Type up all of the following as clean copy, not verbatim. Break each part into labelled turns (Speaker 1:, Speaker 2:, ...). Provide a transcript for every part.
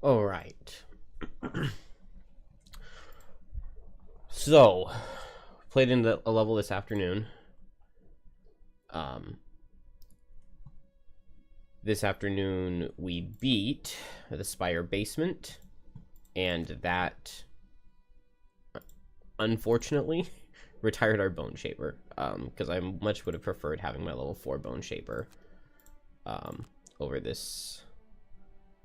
Speaker 1: All right. So, played in a level this afternoon. This afternoon we beat the Spire Basement, and that, unfortunately, retired our Bone Shaper, because I much would have preferred having my level 4 Bone Shaper over this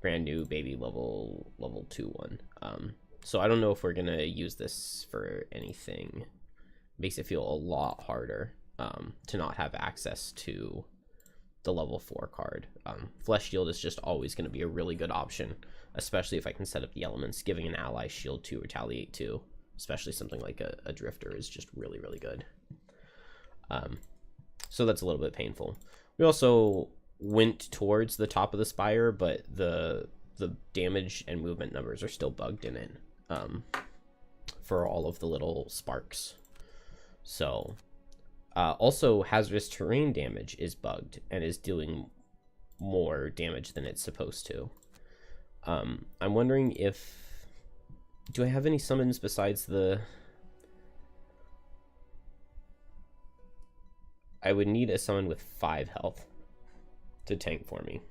Speaker 1: brand new baby level 2 one. So I don't know if we're gonna use this for anything. Makes it feel a lot harder to not have access to the level 4 card. Flesh Shield is just always going to be a really good option, especially if I can set up the elements. Giving an ally shield to retaliate to, especially something like a Drifter, is just really, really good. So that's a little bit painful. We also went towards the top of the spire, but the damage and movement numbers are still bugged in it for all of the little sparks. So also hazardous terrain damage is bugged and is doing more damage than it's supposed to. I'm wondering if, do I have any summons besides the, I would need a summon with 5 health to tank for me.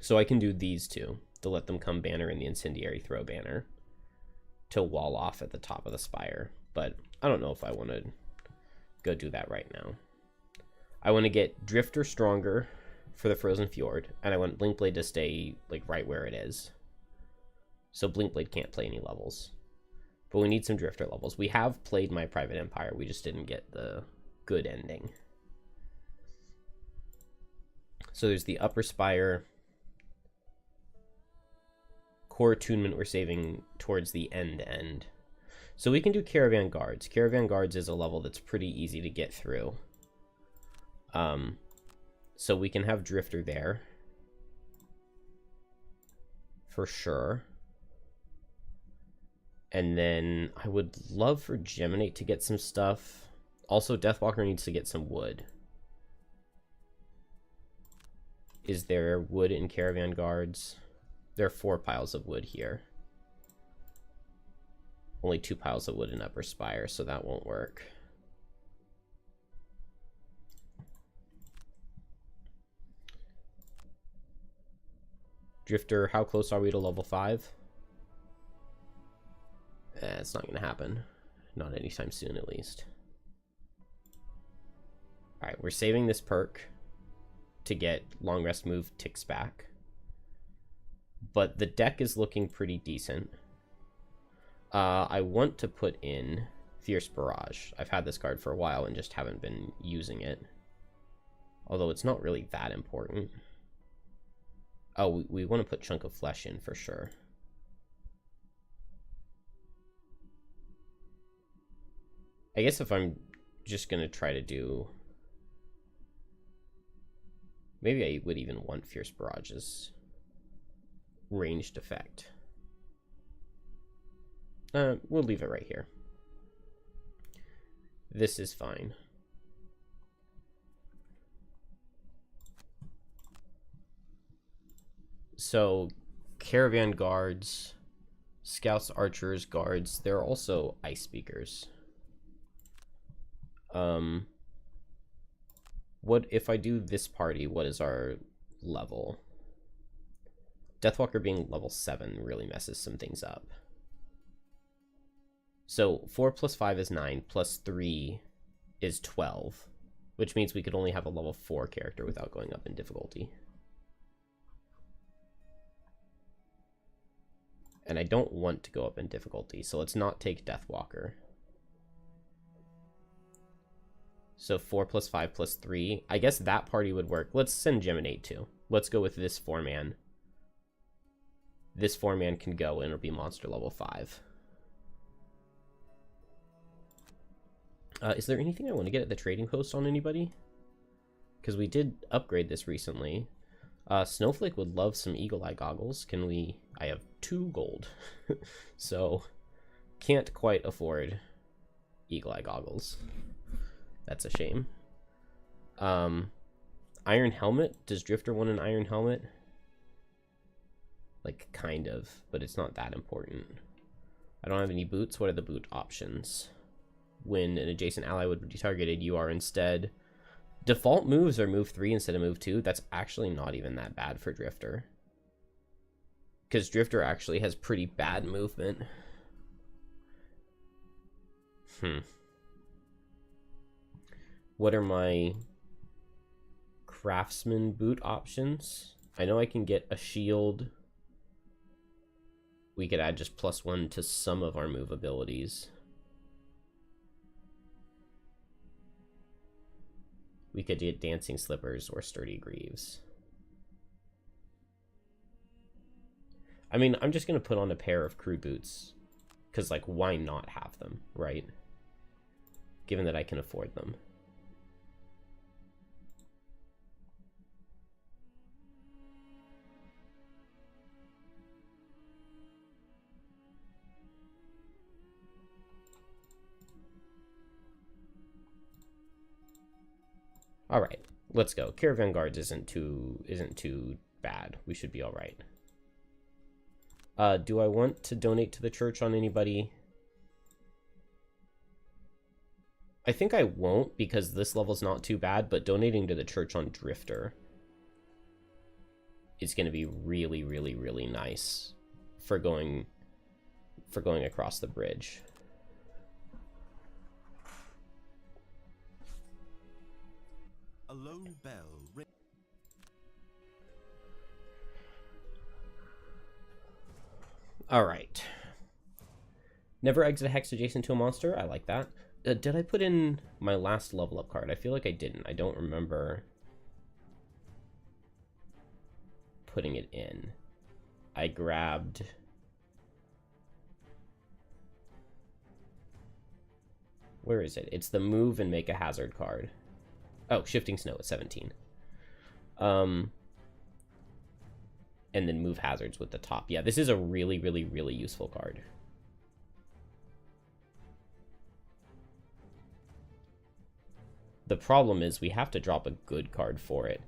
Speaker 1: So I can do these two, the Let Them Come banner and the Incendiary Throw banner, to wall off at the top of the spire. But I don't know if I want to go do that right now. I want to get Drifter stronger for the Frozen Fjord, and I want Blinkblade to stay like right where it is. So Blinkblade can't play any levels. But we need some Drifter levels. We have played My Private Empire, we just didn't get the good ending. So there's the Upper Spire. Core Attunement we're saving towards the end. So we can do Caravan Guards. Caravan Guards is a level that's pretty easy to get through. So we can have Drifter there. For sure. And then I would love for Geminate to get some stuff. Also, Deathwalker needs to get some wood. Is there wood in Caravan Guards? There are 4 piles of wood here. Only 2 piles of wood in Upper Spire, so that won't work. Drifter, how close are we to level 5? It's not going to happen. Not anytime soon, at least. Alright, we're saving this perk to get Long Rest move ticks back. But the deck is looking pretty decent. I want to put in Fierce Barrage. I've had this card for a while and just haven't been using it. Although it's not really that important. Oh, we want to put Chunk of Flesh in for sure. I guess if I'm just going to try to do... Maybe I would even want Fierce Barrage's ranged effect. We'll leave it right here. This is fine. So, Caravan Guards, Scouts, Archers, Guards, they're also Ice Speakers. What if I do this party, what is our level? Deathwalker being level 7 really messes some things up. So 4 plus 5 is 9, plus 3 is 12, which means we could only have a level 4 character without going up in difficulty. And I don't want to go up in difficulty, so let's not take Deathwalker. So 4 plus 5 plus 3. I guess that party would work. Let's send Geminate too. Let's go with this 4-man. This 4-man can go and it'll be monster level 5. Is there anything I want to get at the trading post on anybody? Because we did upgrade this recently. Snowflake would love some Eagle Eye goggles. Can we... I have 2 gold. So, can't quite afford Eagle Eye goggles. That's a shame. Iron Helmet. Does Drifter want an Iron Helmet? Like, kind of, but it's not that important. I don't have any boots. What are the boot options? When an adjacent ally would be targeted, you are instead... Default moves are move 3 instead of move 2. That's actually not even that bad for Drifter. Because Drifter actually has pretty bad movement. What are my craftsman boot options? I know I can get a shield. We could add just +1 to some of our move abilities. We could get dancing slippers or sturdy greaves. I mean, I'm just going to put on a pair of crew boots. Because, like, why not have them, right? Given that I can afford them. All right, let's go. Caravan guards isn't too bad. We should be all right. Do I want to donate to the church on anybody? I think I won't because this level's not too bad, but donating to the church on Drifter is going to be really, really, really nice for going across the bridge.
Speaker 2: A low bell.
Speaker 1: All right. Never exit a hex adjacent to a monster. I like that. Did I put in my last level up card? I feel like I didn't. I don't remember putting it in. I grabbed... Where is it? It's the move and make a hazard card. Oh, Shifting Snow at 17. And then move hazards with the top. Yeah, this is a really, really, really useful card. The problem is we have to drop a good card for it.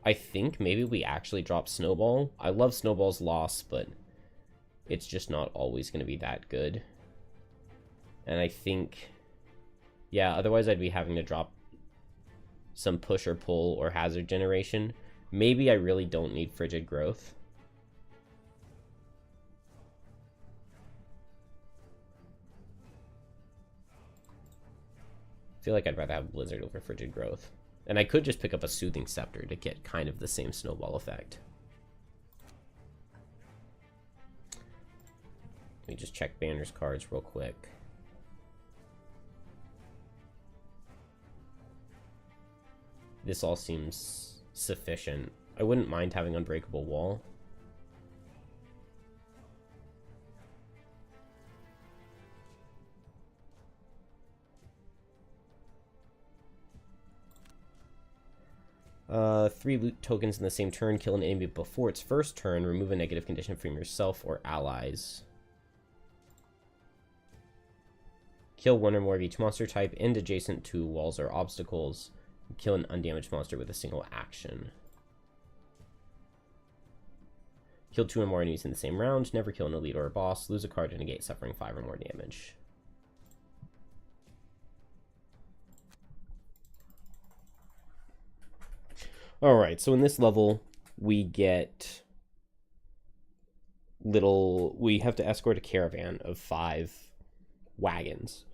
Speaker 1: I think maybe we actually drop Snowball. I love Snowball's loss, but it's just not always going to be that good. And I think... Yeah, otherwise I'd be having to drop some push or pull or hazard generation. Maybe I really don't need Frigid Growth. I feel like I'd rather have Blizzard over Frigid Growth. And I could just pick up a Soothing Scepter to get kind of the same snowball effect. Let me just check Banner's cards real quick. This all seems sufficient. I wouldn't mind having Unbreakable Wall. Three loot tokens in the same turn. Kill an enemy before its first turn. Remove a negative condition from yourself or allies. Kill one or more of each monster type and adjacent to walls or obstacles. Kill an undamaged monster with a single action. Kill 2 or more enemies in the same round. Never kill an elite or a boss. Lose a card to negate suffering 5 or more damage. Alright, so in this level, we get we have to escort a caravan of 5 wagons.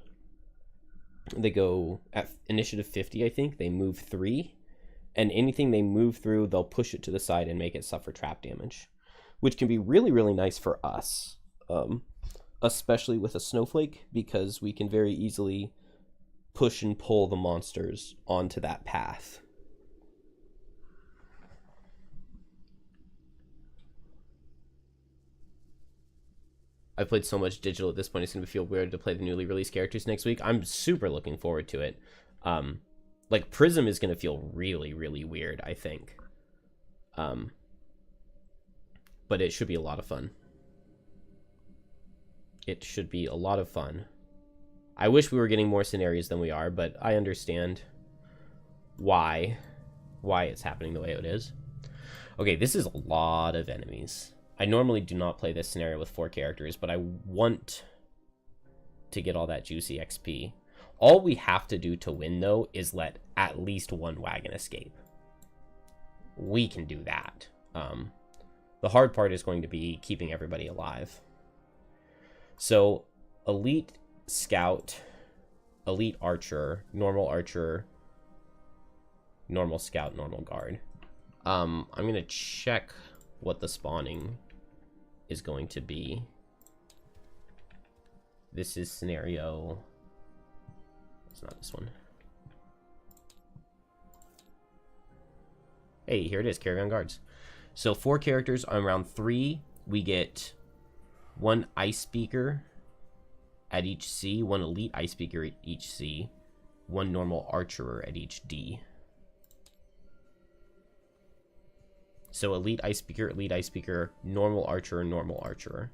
Speaker 1: They go at initiative 50, I think. They move 3. And anything they move through, they'll push it to the side and make it suffer trap damage. Which can be really, really nice for us. Especially with a snowflake, because we can very easily push and pull the monsters onto that path. I've played so much digital at this point, it's going to feel weird to play the newly released characters next week. I'm super looking forward to it. Like, Prism is going to feel really, really weird, I think. But it should be a lot of fun. It should be a lot of fun. I wish we were getting more scenarios than we are, but I understand why it's happening the way it is. Okay, this is a lot of enemies. I normally do not play this scenario with 4 characters, but I want to get all that juicy XP. All we have to do to win, though, is let at least one wagon escape. We can do that. The hard part is going to be keeping everybody alive. So, elite scout, elite archer, normal scout, normal guard. I'm going to check what the spawning is going to be. This is scenario... It's not this one. Hey, here it is, Caravan Guards. So 4 characters on round 3. We get 1 Ice Speaker at each C, 1 Elite Ice Speaker at each C, 1 normal Archerer at each D. So Elite Ice Speaker, normal Archerer.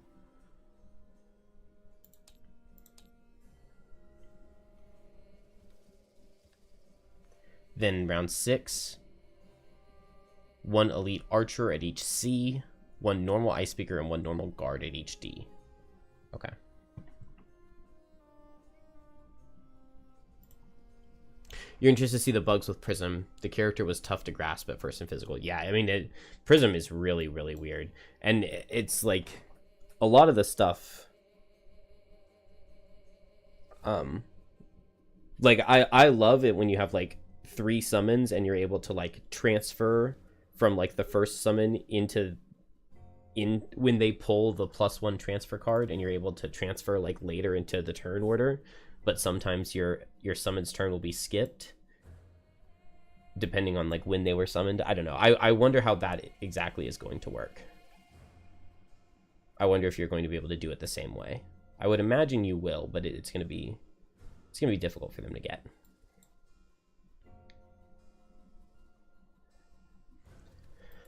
Speaker 1: Then round 6, 1 Elite Archer at each C, 1 normal Ice Speaker, and 1 normal Guard at each D. Okay. You're interested to see the bugs with Prism. The character was tough to grasp at first in physical. Yeah, I mean, Prism is really, really weird. And it's like, a lot of the stuff... like, I love it when you have, like, 3 summons and you're able to, like, transfer from, like, the first summon when they pull the +1 transfer card, and you're able to transfer, like, later into the turn order. But sometimes your summon's turn will be skipped depending on, like, when they were summoned. I don't know. I wonder how that exactly is going to work. I wonder if you're going to be able to do it the same way. I would imagine you will, but it's going to be difficult for them to get.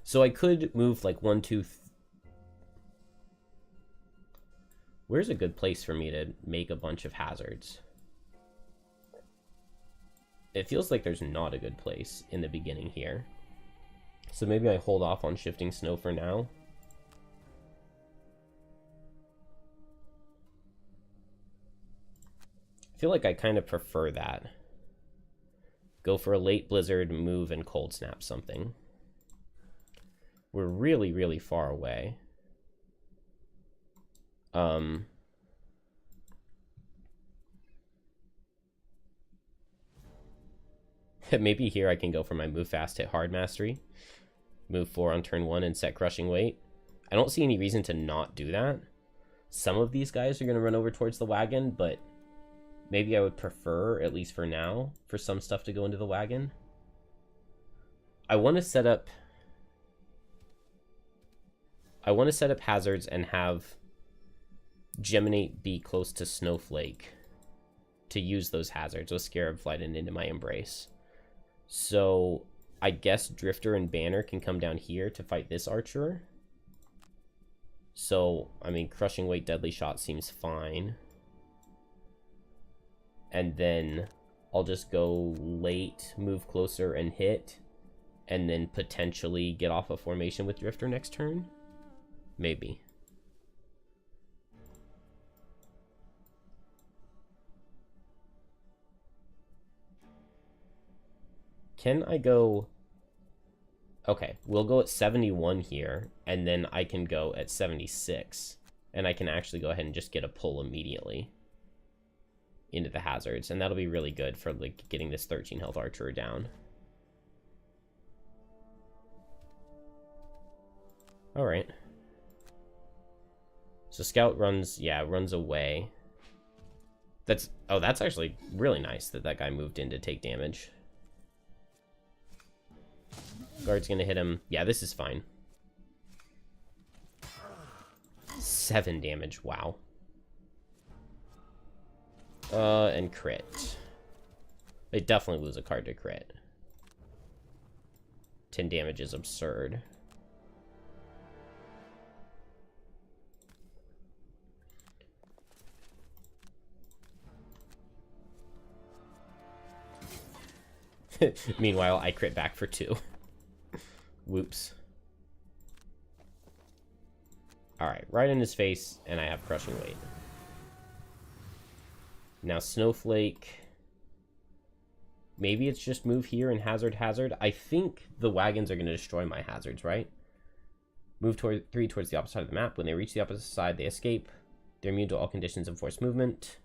Speaker 1: So I could move, like, 1, 2... Where's a good place for me to make a bunch of hazards? It feels like there's not a good place in the beginning here. So maybe I hold off on shifting snow for now. I feel like I kind of prefer that. Go for a late blizzard, move, and cold snap something. We're really, really far away. Maybe here I can go for my move fast, hit hard mastery. Move 4 on turn 1 and set crushing weight. I don't see any reason to not do that. Some of these guys are going to run over towards the wagon, but maybe I would prefer, at least for now, for some stuff to go into the wagon. I want to set up hazards and have Geminate be close to Snowflake to use those hazards with Scarab Flight and Into My Embrace. So I guess Drifter and Banner can come down here to fight this Archer. So, I mean, Crushing Weight, Deadly Shot seems fine. And then I'll just go late, move closer, and hit. And then potentially get off a formation with Drifter next turn? Maybe. Can I go... Okay, we'll go at 71 here, and then I can go at 76. And I can actually go ahead and just get a pull immediately into the hazards, and that'll be really good for, like, getting this 13 health Archer down. Alright. So Scout runs away. That's actually really nice that that guy moved in to take damage. Guard's gonna hit him. Yeah, this is fine. 7 damage, wow. And crit. They definitely lose a card to crit. 10 damage is absurd. Meanwhile, I crit back for 2. Whoops. Alright, right in his face, and I have crushing weight. Now Snowflake... Maybe it's just move here and hazard. I think the wagons are going to destroy my hazards, right? Move toward 3 towards the opposite side of the map. When they reach the opposite side, they escape. They're immune to all conditions of forced movement.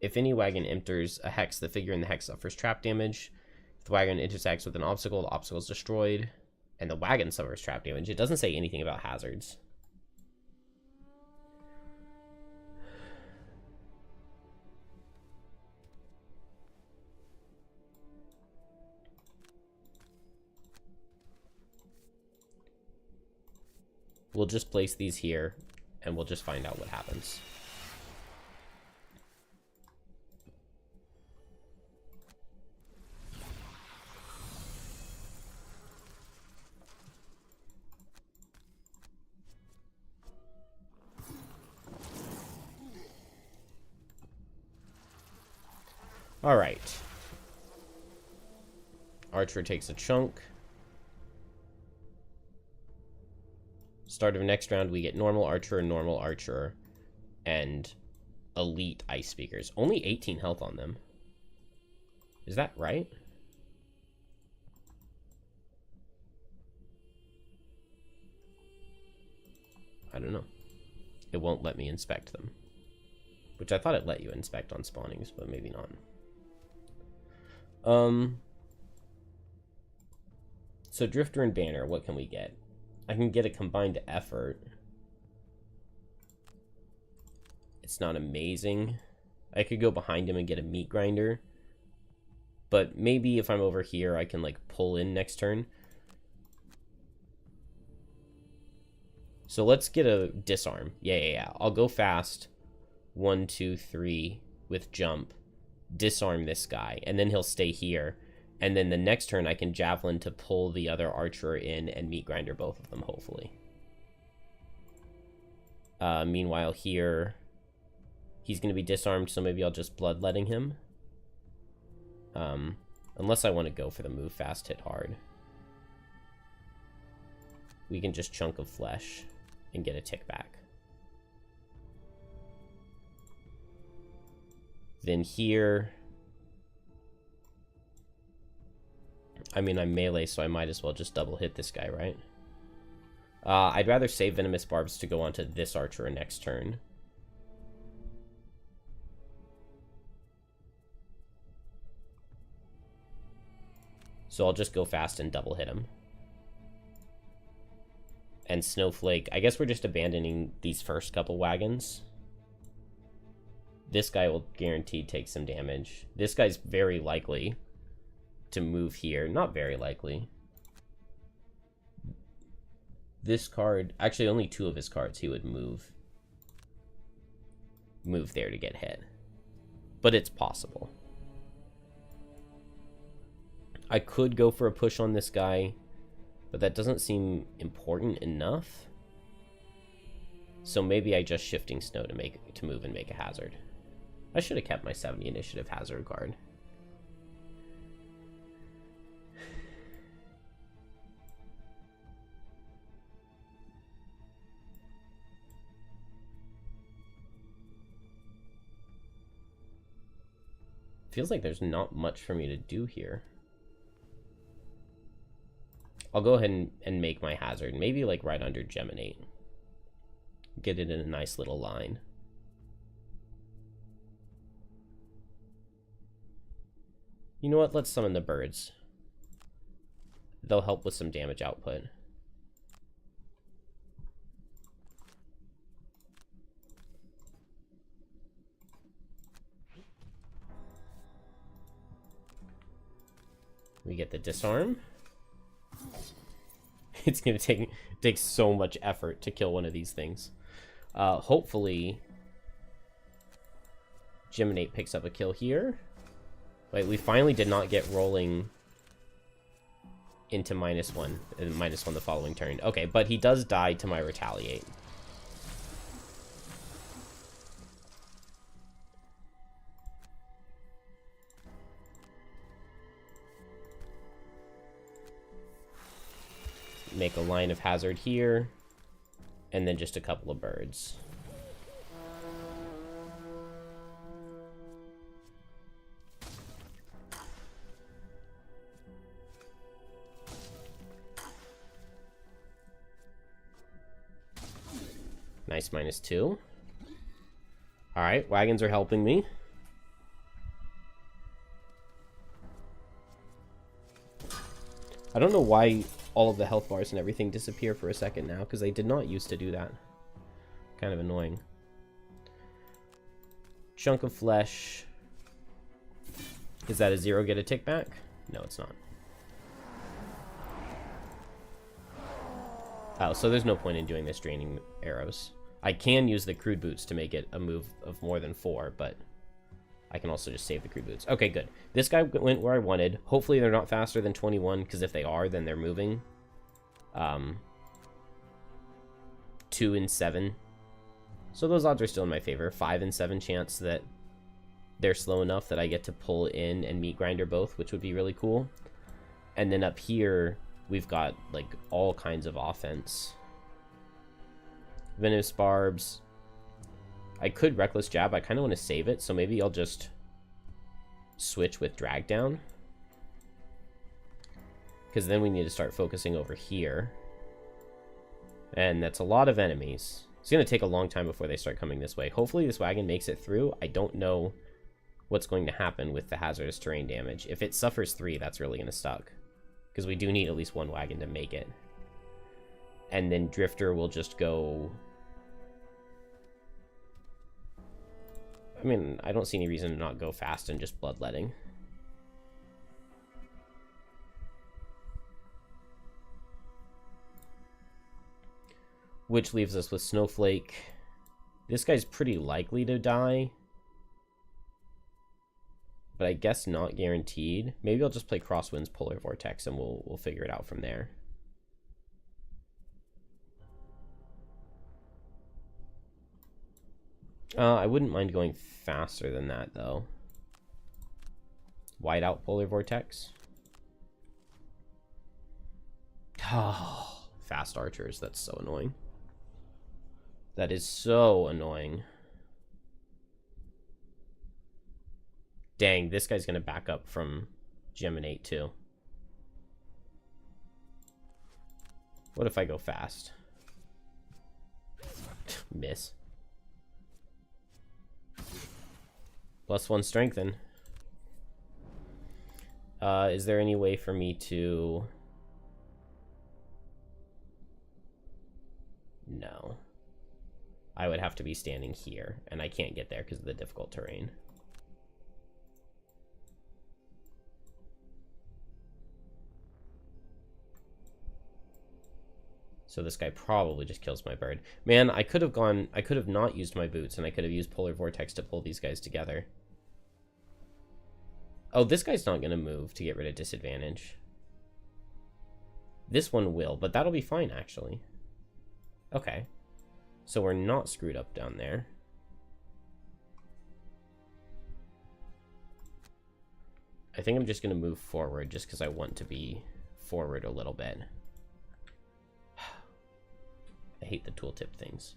Speaker 1: If any wagon enters a hex, the figure in the hex suffers trap damage. If the wagon intersects with an obstacle, the obstacle is destroyed. And the wagon suffers trap damage. It doesn't say anything about hazards. We'll just place these here, and we'll just find out what happens. All right. Archer takes a chunk. Start of next round, we get normal archer, and elite ice speakers. Only 18 health on them. Is that right? I don't know. It won't let me inspect them. Which I thought it let you inspect on spawnings, but maybe not. So Drifter and Banner, what can we get? I can get a combined effort. It's not amazing. I could go behind him and get a meat grinder. But maybe if I'm over here, I can like pull in next turn. So let's get a disarm. Yeah. I'll go fast. 1, 2, 3 with jump. Disarm this guy. And then he'll stay here. And then the next turn, I can javelin to pull the other archer in and meat grinder both of them, hopefully. Meanwhile, here, he's going to be disarmed, so maybe I'll just bloodletting him. Unless I want to go for the move fast, hit hard. We can just chunk of flesh and get a tick back. Then here... I mean, I'm melee, so I might as well just double hit this guy, right? I'd rather save Venomous Barbs to go onto this archer next turn. So I'll just go fast and double hit him. And Snowflake, I guess we're just abandoning these first couple wagons. This guy will guaranteed take some damage. This guy's very likely to move here. Not very likely. This card, actually only 2 of his cards he would move there to get hit. But it's possible. I could go for a push on this guy, but that doesn't seem important enough. So maybe I just Shifting Snow to move and make a hazard. I should have kept my 70 initiative hazard card. Feels like there's not much for me to do here. I'll go ahead and make my hazard. Maybe like right under Geminate. Get it in a nice little line. You know what? Let's summon the birds. They'll help with some damage output. We get the disarm. It's gonna take so much effort to kill one of these things. Hopefully, Geminate picks up a kill here. Wait, we finally did not get rolling into -1 and -1 the following turn. Okay, but he does die to my retaliate. make a line of hazard here, and then just a couple of birds. Nice, -2. Alright, wagons are helping me. I don't know why all of the health bars and everything disappear for a second now, because they did not used to do that. Kind of annoying. Chunk of flesh. Is that a 0 get a tick back? No, it's not. Oh, so there's no point in doing this draining arrows. I can use the crude boots to make it a move of more than 4, but I can also just save the crude boots. Okay, good. This guy went where I wanted. Hopefully they're not faster than 21, because if they are, then they're moving. 2 and 7. So those odds are still in my favor. 5 and 7 chance that they're slow enough that I get to pull in and meat grinder both, which would be really cool. And then up here, we've got like all kinds of offense. Venomous barbs. I could reckless jab. I kind of want to save it, so maybe I'll just switch with drag down, because then we need to start focusing over here, and that's a lot of enemies. It's going to take a long time before they start coming this way. Hopefully this wagon makes it through. I don't know what's going to happen with the hazardous terrain damage. If it suffers 3, that's really going to suck, because we do need at least one wagon to make it. And then Drifter will just go... I mean, I don't see any reason to not go fast and just bloodletting. Which leaves us with Snowflake. This guy's pretty likely to die, but I guess not guaranteed. Maybe I'll just play Crosswinds Polar Vortex and we'll figure it out from there. I wouldn't mind going faster than that, though. Whiteout Polar Vortex. Oh, fast archers. That's so annoying. That is so annoying. Dang, this guy's going to back up from Geminate, too. What if I go fast? Miss. +1 strengthen. Is there any way for me to... No. I would have to be standing here, and I can't get there because of the difficult terrain. So this guy probably just kills my bird. Man, I could have not used my boots, and I could have used Polar Vortex to pull these guys together. Oh, this guy's not going to move to get rid of disadvantage. This one will, but that'll be fine, actually. Okay. So we're not screwed up down there. I think I'm just going to move forward just because I want to be forward a little bit. I hate the tooltip things.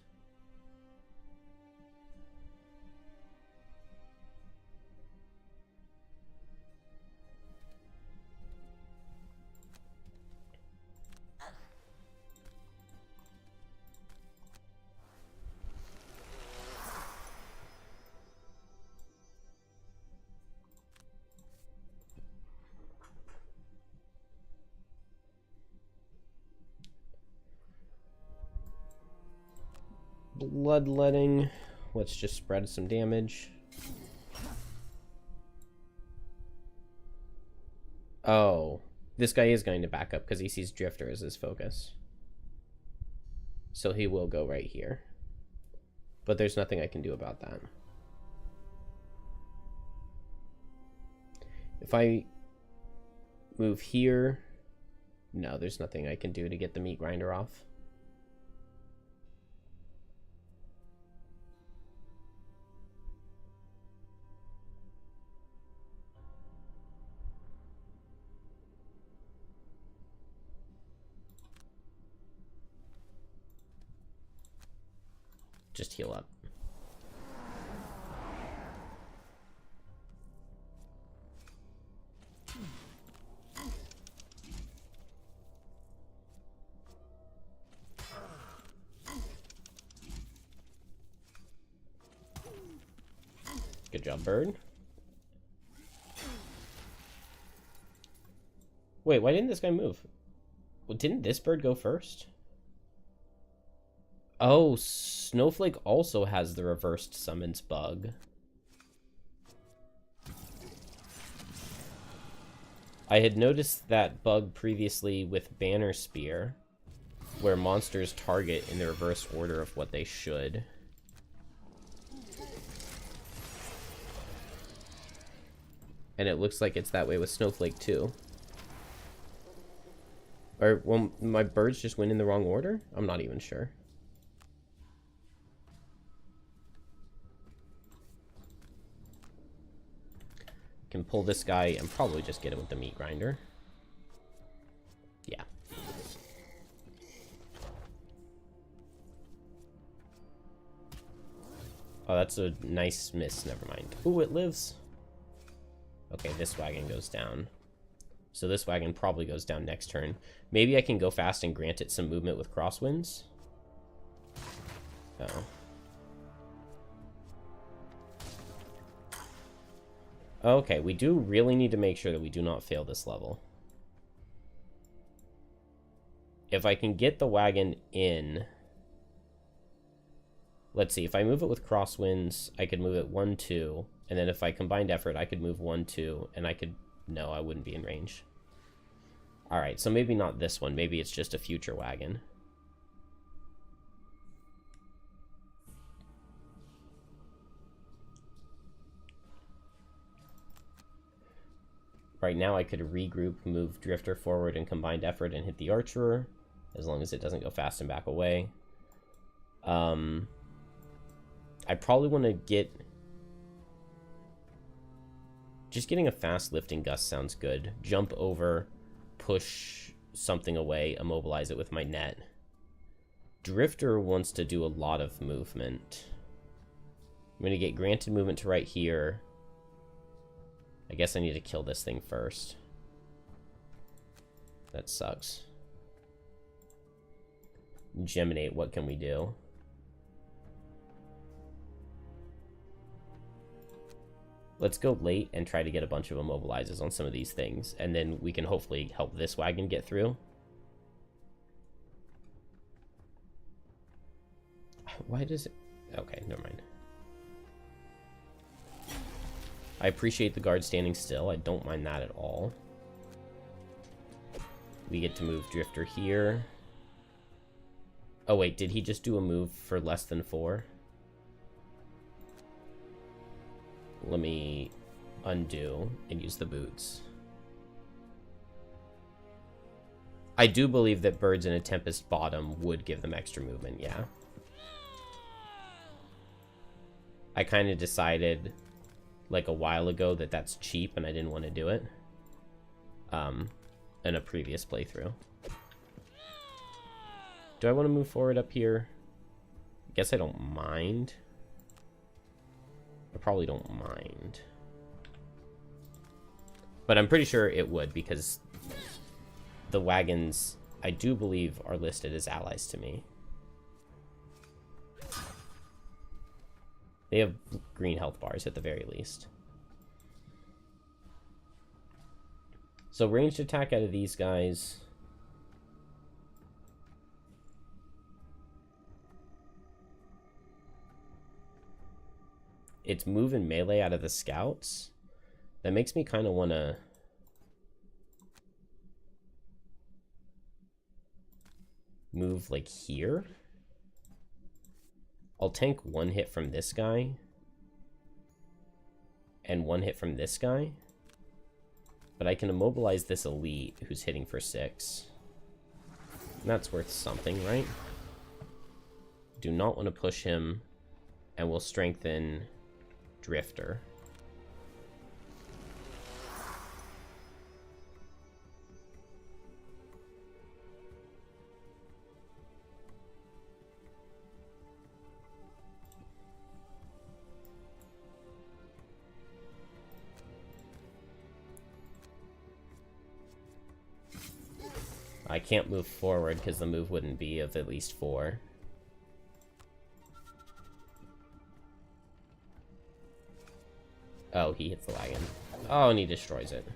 Speaker 1: Bloodletting. Let's just spread some damage. Oh, this guy is going to back up because he sees Drifter as his focus. So he will go right here. But there's nothing I can do about that. If I move here... No, there's nothing I can do to get the meat grinder off. just heal up. Good job, bird. Wait, why didn't this guy move? Well, didn't this bird go first? Oh, Snowflake also has the reversed summons bug. I had noticed that bug previously with Banner Spear, where monsters target in the reverse order of what they should. And it looks like it's that way with Snowflake too. Or, well, my birds just went in the wrong order? I'm not even sure. Can pull this guy and probably just get him with the meat grinder. Yeah. Oh, that's a nice miss. Never mind. Ooh, it lives. Okay, this wagon goes down. So this wagon probably goes down next turn. Maybe I can go fast and grant it some movement with crosswinds. Oh. Okay, we do really need to make sure that we do not fail this level. If I can get the wagon in... Let's see, if I move it with crosswinds, I could move it 1, 2. And then if I combined effort, I could move 1, 2. And I could... No, I wouldn't be in range. Alright, so maybe not this one. Maybe it's just a future wagon. Right now I could regroup, move Drifter forward and combined effort and hit the Archerer, as long as it doesn't go fast and back away. I probably want to get... Just getting a fast lifting gust sounds good. Jump over, push something away, immobilize it with my net. Drifter wants to do a lot of movement. I'm going to get granted movement to right here. I guess I need to kill this thing first. That sucks. Geminate, what can we do? Let's go late and try to get a bunch of immobilizes on some of these things, and then we can hopefully help this wagon get through. Why does it... Okay, never mind. I appreciate the guard standing still. I don't mind that at all. We get to move Drifter here. Oh wait, did he just do a move for less than 4? Let me undo and use the boots. I do believe that birds in a Tempest bottom would give them extra movement, yeah. I kind of decided like a while ago that that's cheap and I didn't want to do it in a previous playthrough. Do I want to move forward up here? I guess I don't mind. I probably don't mind. But I'm pretty sure it would, because the wagons, I do believe, are listed as allies to me. They have green health bars at the very least. So ranged attack out of these guys. It's move and melee out of the scouts. That makes me kind of want to... move like here. I'll tank 1 hit from this guy. And 1 hit from this guy. But I can immobilize this elite who's hitting for 6. And that's worth something, right? Do not want to push him. And we'll strengthen Drifter. I can't move forward because the move wouldn't be of at least 4. Oh, he hits the wagon. Oh, and he destroys it.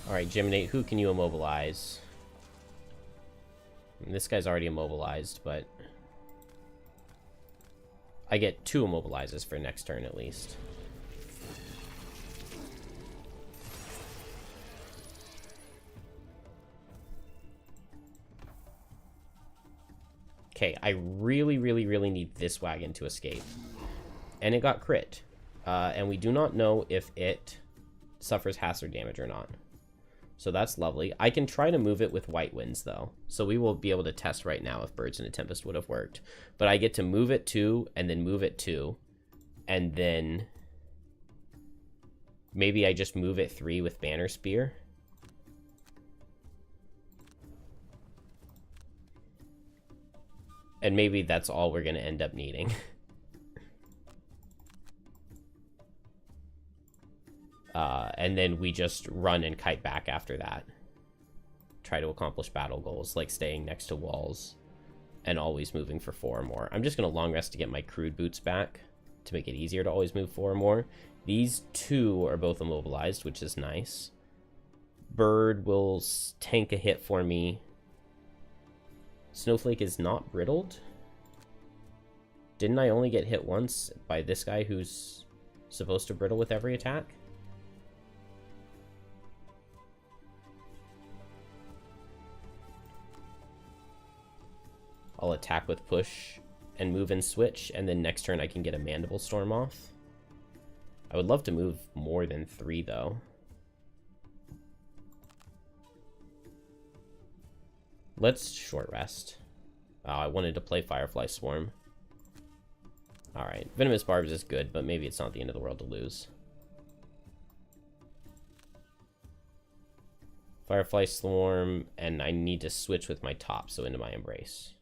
Speaker 1: Alright, Geminate, who can you immobilize? This guy's already immobilized, but I get 2 immobilizes for next turn at least. Okay, I really, really, really need this wagon to escape. And it got crit. And we do not know if it suffers hazard damage or not. So that's lovely. I can try to move it with White Winds, though. So we will be able to test right now if Birds in a Tempest would have worked. But I get to move it 2, and then move it 2. And then maybe I just move it 3 with Banner Spear. And maybe that's all we're going to end up needing. And then we just run and kite back after that. Try to accomplish battle goals, like staying next to walls and always moving for 4 or more. I'm just going to long rest to get my crude boots back to make it easier to always move 4 or more. These 2 are both immobilized, which is nice. Bird will tank a hit for me. Snowflake is not brittled. Didn't I only get hit once by this guy who's supposed to brittle with every attack? I'll attack with push and move and switch, and then next turn I can get a Mandible Storm off. I would love to move more than 3, though. Let's short rest. Oh, I wanted to play Firefly Swarm. Alright, Venomous Barbs is good, but maybe it's not the end of the world to lose. Firefly Swarm, and I need to switch with my top, so into my Embrace.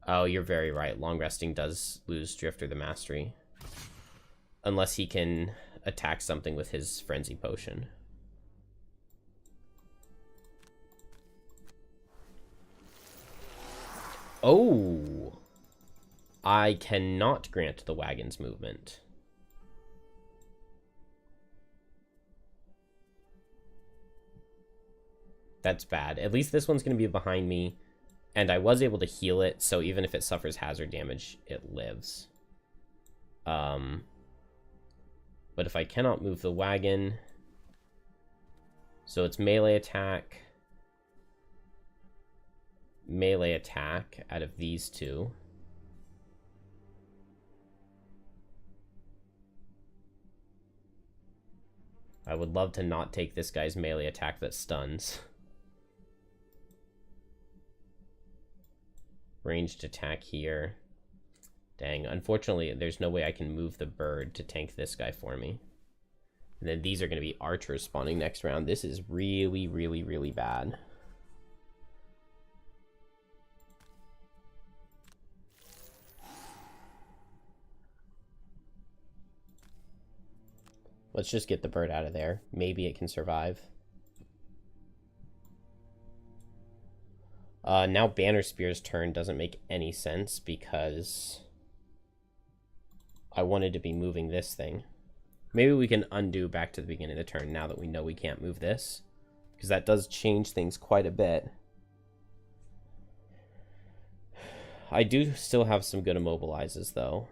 Speaker 1: Oh, you're very right. Long resting does lose Drifter the Mastery. Unless he can attack something with his Frenzy Potion. Oh! I cannot grant the wagon's movement. That's bad. At least this one's going to be behind me. And I was able to heal it, so even if it suffers hazard damage, it lives. But if I cannot move the wagon... So it's melee attack out of these 2. I would love to not take this guy's melee attack that stuns. Ranged attack here. Dang, unfortunately, there's no way I can move the bird to tank this guy for me. And then these are going to be archers spawning next round. This is really, really, really bad. Let's just get the bird out of there. Maybe it can survive. Now Banner Spear's turn doesn't make any sense because I wanted to be moving this thing. Maybe we can undo back to the beginning of the turn now that we know we can't move this, because that does change things quite a bit. I do still have some good immobilizes, though.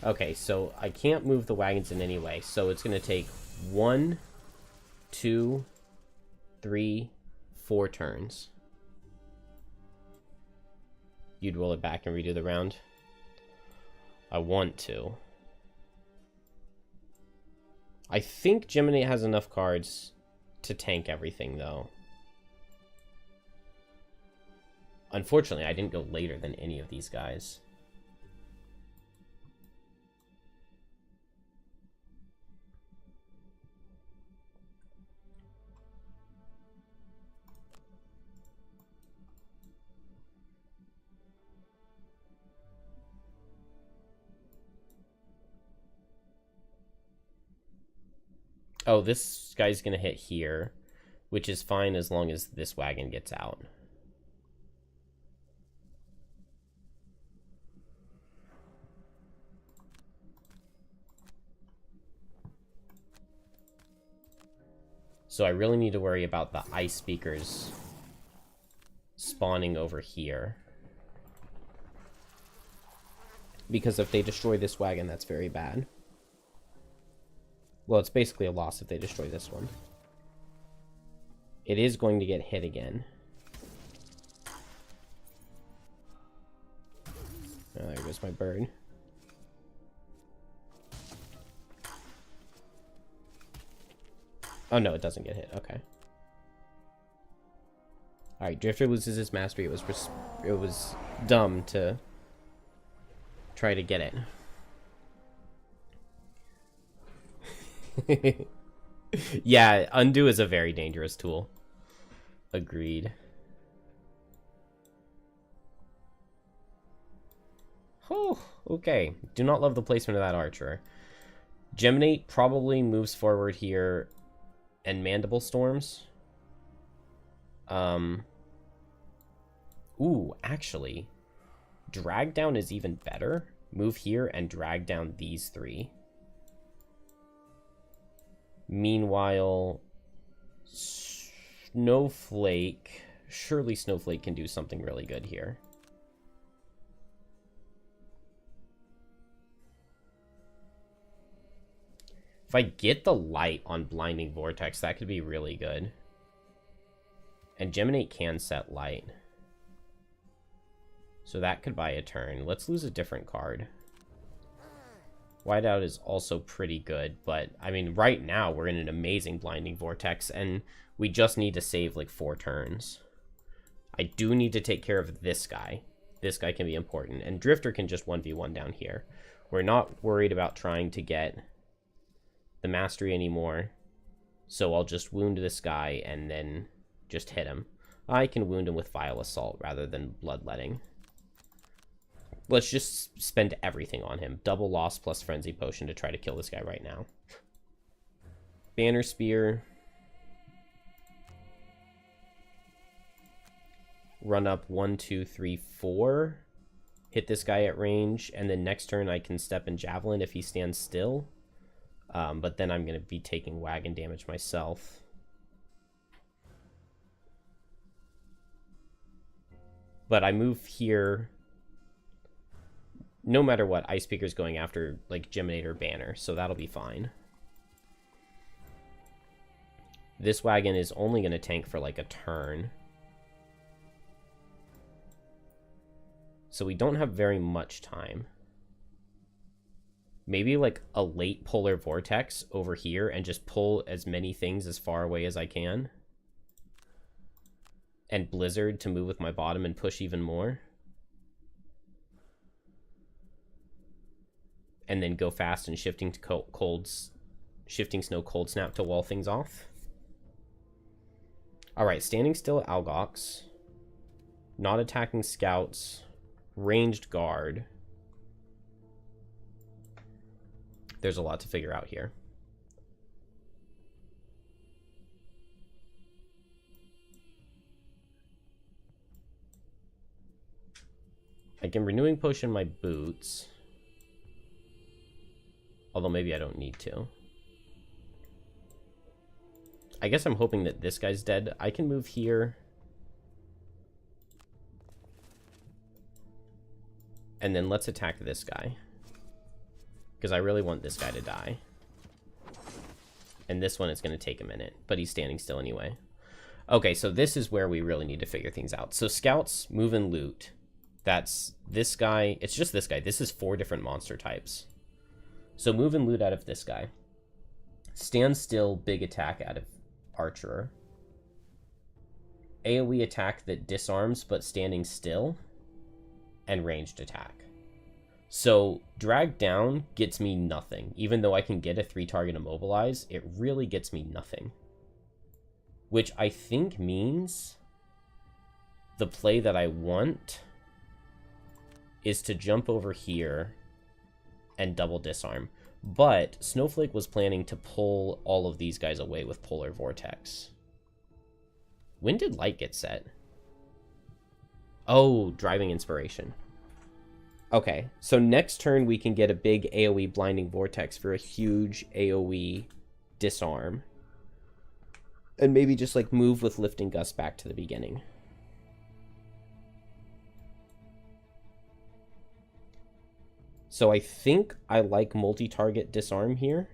Speaker 1: Okay, so I can't move the wagons in any way. So it's going to take 1, 2, 3, 4 turns. You'd roll it back and redo the round? I want to. I think Geminate has enough cards to tank everything, though. Unfortunately, I didn't go later than any of these guys. Oh, this guy's gonna hit here, which is fine as long as this wagon gets out. So I really need to worry about the ice speakers spawning over here. Because if they destroy this wagon, that's very bad. Well, it's basically a loss if they destroy this one. It is going to get hit again. Oh, there goes my bird. Oh, no, it doesn't get hit. Okay. Alright, Drifter loses his mastery. It was dumb to try to get it. Yeah, undo is a very dangerous tool. Agreed. Oh, okay. Do not love the placement of that archer. Geminate probably moves forward here and Mandible Storms. Ooh, actually, drag down is even better. Move here and drag down these 3. Meanwhile, Snowflake... Surely Snowflake can do something really good here. If I get the light on Blinding Vortex, that could be really good. And Geminate can set light. So that could buy a turn. Let's lose a different card. Whiteout is also pretty good, but, I mean, right now we're in an amazing Blinding Vortex, and we just need to save, like, 4 turns. I do need to take care of this guy. This guy can be important, and Drifter can just 1v1 down here. We're not worried about trying to get the mastery anymore, so I'll just wound this guy and then just hit him. I can wound him with Vile Assault rather than Bloodletting. Let's just spend everything on him. Double loss plus Frenzy Potion to try to kill this guy right now. Banner Spear. Run up 1, 2, 3, 4. Hit this guy at range, and then next turn I can step in Javelin if he stands still. But then I'm going to be taking wagon damage myself. But I move here. No matter what, Ice Speaker's going after, like, Geminate or Banner, so that'll be fine. This wagon is only going to tank for, like, a turn. So we don't have very much time. Maybe, like, a late Polar Vortex over here and just pull as many things as far away as I can. And Blizzard to move with my bottom and push even more. And then go fast and shifting to shifting snow cold snap to wall things off. All right, standing still Algox, not attacking scouts, ranged guard. There's a lot to figure out here. I can Renewing Potion my boots. Although maybe I don't need to. I guess I'm hoping that this guy's dead. I can move here. And then let's attack this guy. because I really want this guy to die. And this one is going to take a minute, but he's standing still anyway. Okay, so this is where we really need to figure things out. So scouts, move and loot. That's this guy. It's just this guy. This is 4 different monster types. So move and loot out of this guy. Stand still, big attack out of archer. AoE attack that disarms but standing still. And ranged attack. So drag down gets me nothing. Even though I can get a 3-target immobilize, it really gets me nothing. Which I think means the play that I want is to jump over here and double disarm. But Snowflake was planning to pull all of these guys away with Polar Vortex. When did light get set? Oh, driving inspiration. Okay, so next turn we can get a big AoE blinding vortex for a huge AoE disarm. And maybe just like move with lifting gust back to the beginning. So I think I like multi-target disarm here.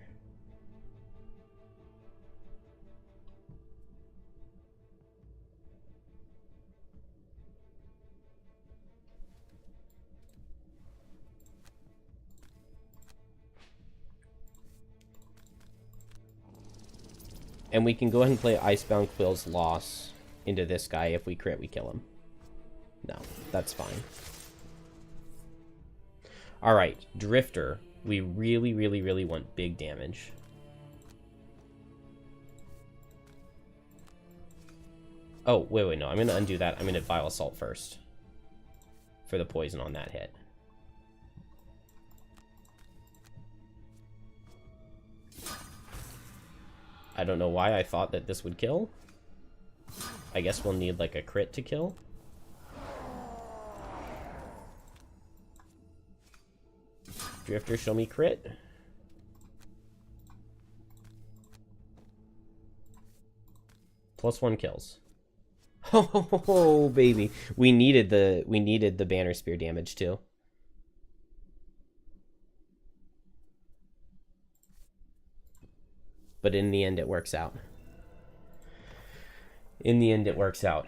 Speaker 1: And we can go ahead and play Icebound Quill's Loss into this guy. If we crit, we kill him. No, that's fine. Alright, Drifter. We really, really, really want big damage. Oh, wait, no. I'm going to undo that. I'm going to Vile Assault first. For the poison on that hit. I don't know why I thought that this would kill. I guess we'll need like a crit to kill. Drifter, show me crit. +1 kills. Oh, baby. We needed the banner spear damage too. But in the end, it works out. In the end, it works out.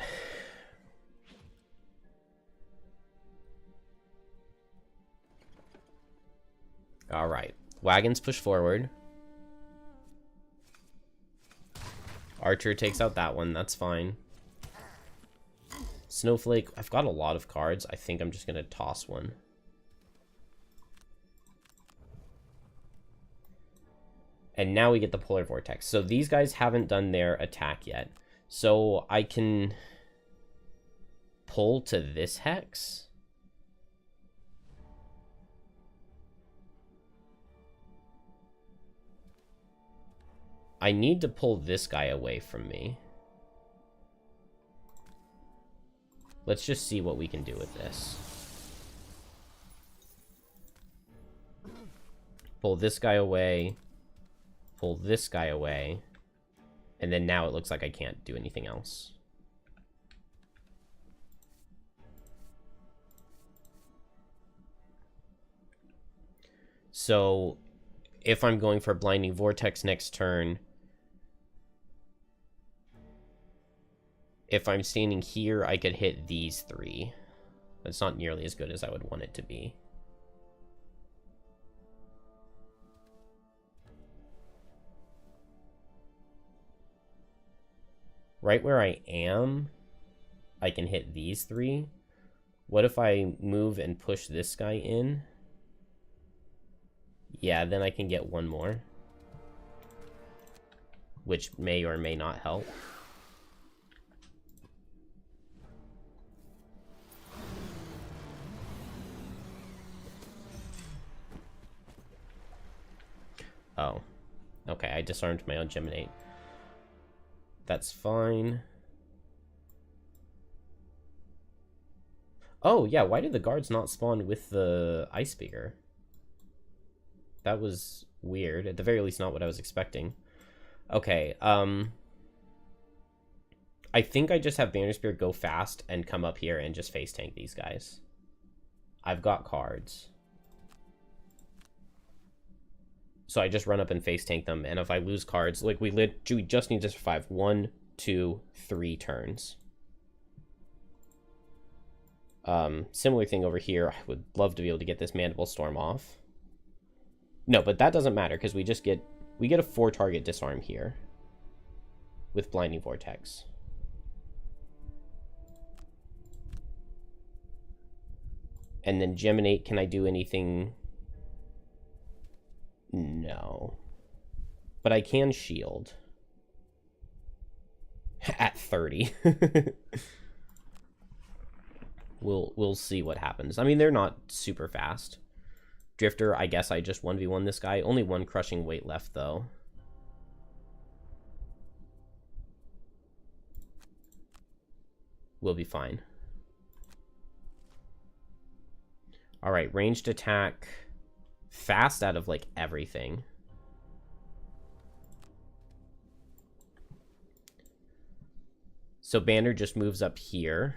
Speaker 1: All right. Wagons push forward. Archer takes out that one. That's fine. Snowflake. I've got a lot of cards. I think I'm just going to toss one. And now we get the Polar Vortex. So these guys haven't done their attack yet. So I can pull to this hex. I need to pull this guy away from me. Let's just see what we can do with this. Pull this guy away. Pull this guy away. And then now it looks like I can't do anything else. So if I'm going for Blinding Vortex next turn, if I'm standing here, I could hit these 3. That's not nearly as good as I would want it to be. Right where I am, I can hit these 3. What if I move and push this guy in? Yeah, then I can get one more. Which may or may not help. Oh. Okay, I disarmed my own Geminate. That's fine. Oh, yeah, why did the guards not spawn with the Ice Speaker? That was weird. At the very least, not what I was expecting. Okay, I think I just have Banner Spear go fast and come up here and just face tank these guys. I've got cards. So I just run up and face tank them, and if I lose cards, like we just need to survive 1, 2, 3 turns. Similar thing over here. I would love to be able to get this Mandible Storm off. No, but that doesn't matter because we get a 4-target disarm here with Blinding Vortex. And then Geminate, can I do anything? No. But I can shield. At 30. We'll see what happens. I mean, they're not super fast. Drifter, I guess I just 1v1 this guy. Only 1 crushing weight left, though. We'll be fine. Alright, ranged attack. Fast out of, like, everything. So Banner just moves up here.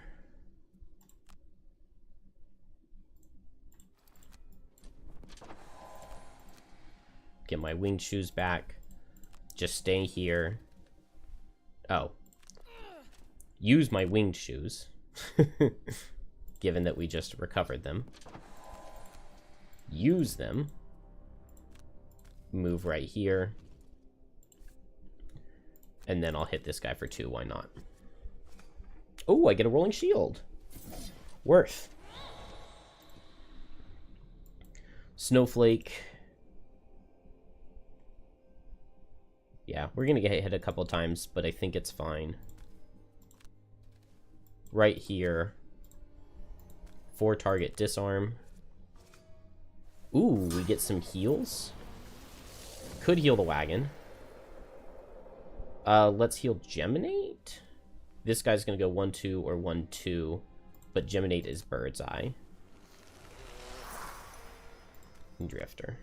Speaker 1: Get my winged shoes back. Just stay here. Oh. Use my winged shoes. Given that we just recovered them. Use them. Move right here. And then I'll hit this guy for 2. Why not? Oh, I get a rolling shield. Worth. Snowflake. Yeah, we're going to get hit a couple times, but I think it's fine. Right here. 4-target disarm. Ooh, we get some heals. Could heal the wagon. Let's heal Geminate. This guy's going to go 1-2 or 1-2, but Geminate is Bird's Eye. And Drifter.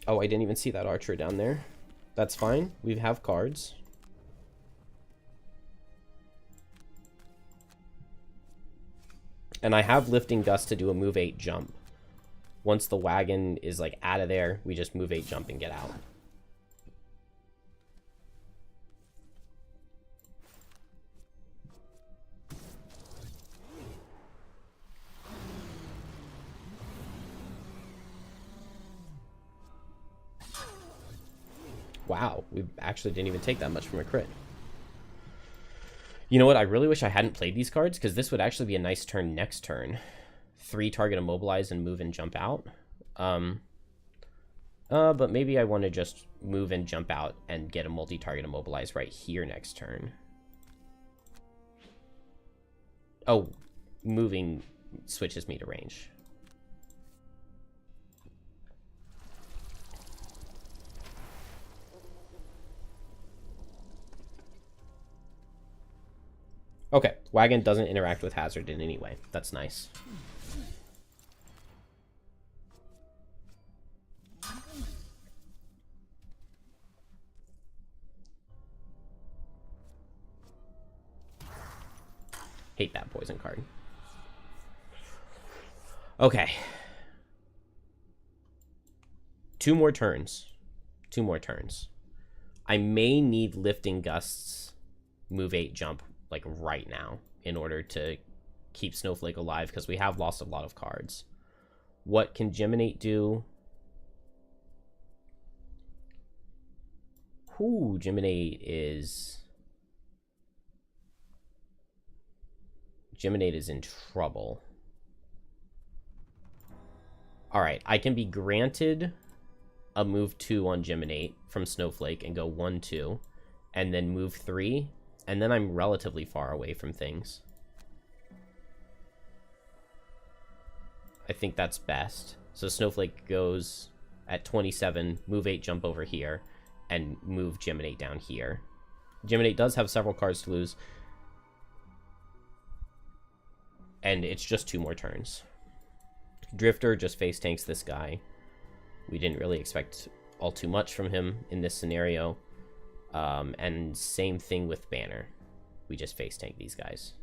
Speaker 1: Oh, I didn't even see that archer down there. That's fine. We have cards. And I have Lifting Gust to do a move 8 jump. Once the wagon is like out of there, we just move 8 jump and get out. Wow, we actually didn't even take that much from a crit. You know what? I really wish I hadn't played these cards, because this would actually be a nice turn next turn. 3 target immobilize and move and jump out. But maybe I want to just move and jump out and get a multi-target immobilize right here next turn. Oh, moving switches me to range. Okay, wagon doesn't interact with hazard in any way. That's nice. Hate that poison card. Okay. 2 more turns. 2 more turns. I may need Lifting Gusts, move 8 jump, like right now, in order to keep Snowflake alive, because we have lost a lot of cards. What can Geminate do? Ooh, Geminate is in trouble. Alright, I can be granted a move 2 on Geminate from Snowflake and go 1-2, and then move 3, and then I'm relatively far away from things. I think that's best. So Snowflake goes at 27, move 8, jump over here, and move Geminate down here. Geminate does have several cards to lose. And it's just 2 more turns. Drifter just face tanks this guy. We didn't really expect all too much from him in this scenario. And same thing with Banner. We just face tank these guys.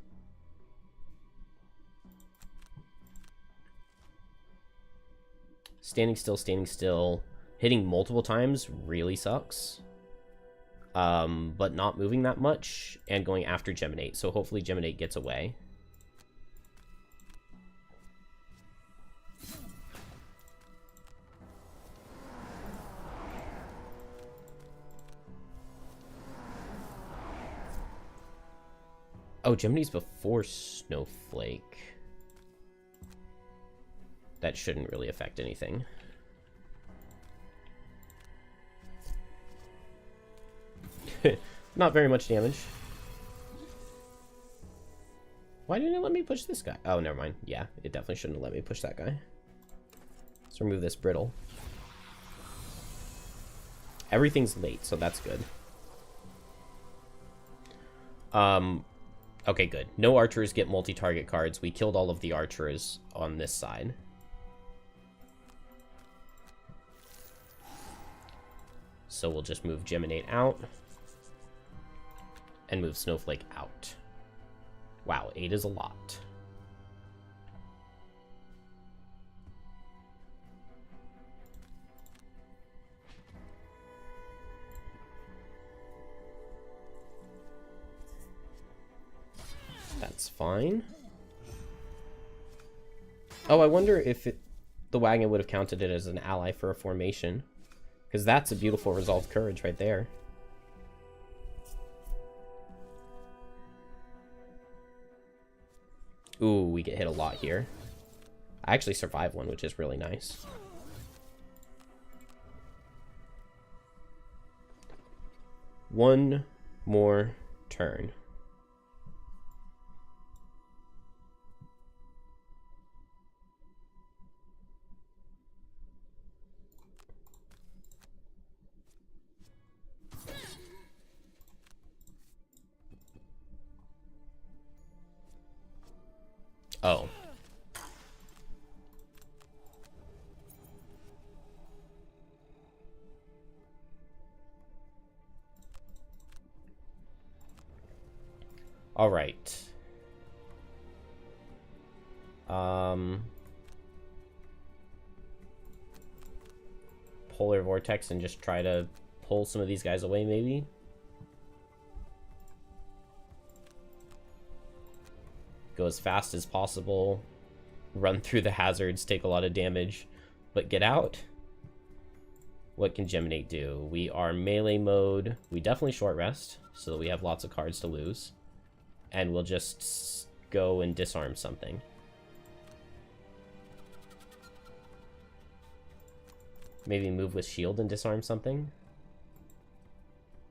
Speaker 1: Standing still. Hitting multiple times really sucks. But not moving that much and going after Geminate. So hopefully Geminate gets away. Oh, Geminate's before Snowflake. That shouldn't really affect anything. Not very much damage. Why didn't it let me push this guy? Oh, never mind. Yeah, it definitely shouldn't have let me push that guy. Let's remove this brittle. Everything's late, so that's good. Okay, good. No archers get multi-target cards. We killed all of the archers on this side. So we'll just move Geminate out. And move Snowflake out. Wow, 8 is a lot. That's fine. Oh, I wonder if the wagon would have counted it as an ally for a formation. Because that's a beautiful Resolved Courage right there. Ooh, we get hit a lot here. I actually survived one, which is really nice. One more turn. Oh. All right. Polar Vortex and just try to pull some of these guys away, maybe? Go as fast as possible, run through the hazards, take a lot of damage, but get out. What can Geminate do? We are melee mode. We definitely short rest, so that we have lots of cards to lose. And we'll just go and disarm something. Maybe move with shield and disarm something?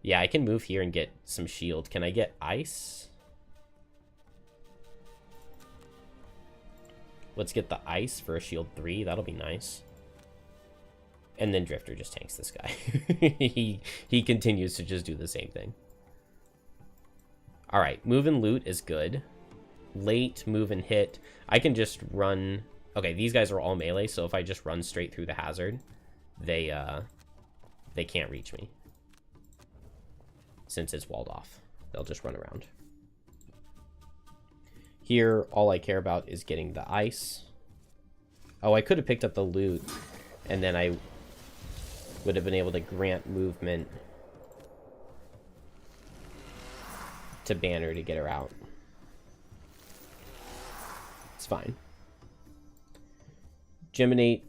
Speaker 1: Yeah, I can move here and get some shield. Can I get ice? Let's get the ice for a shield 3. That'll be nice. And then Drifter just tanks this guy. he continues to just do the same thing. All right, move and loot is good. Late, move and hit. I can just run. Okay, these guys are all melee, so if I just run straight through the hazard, they can't reach me. Since it's walled off. They'll just run around. Here, all I care about is getting the ice. Oh, I could have picked up the loot, and then I would have been able to grant movement to Banner to get her out. It's fine. Geminate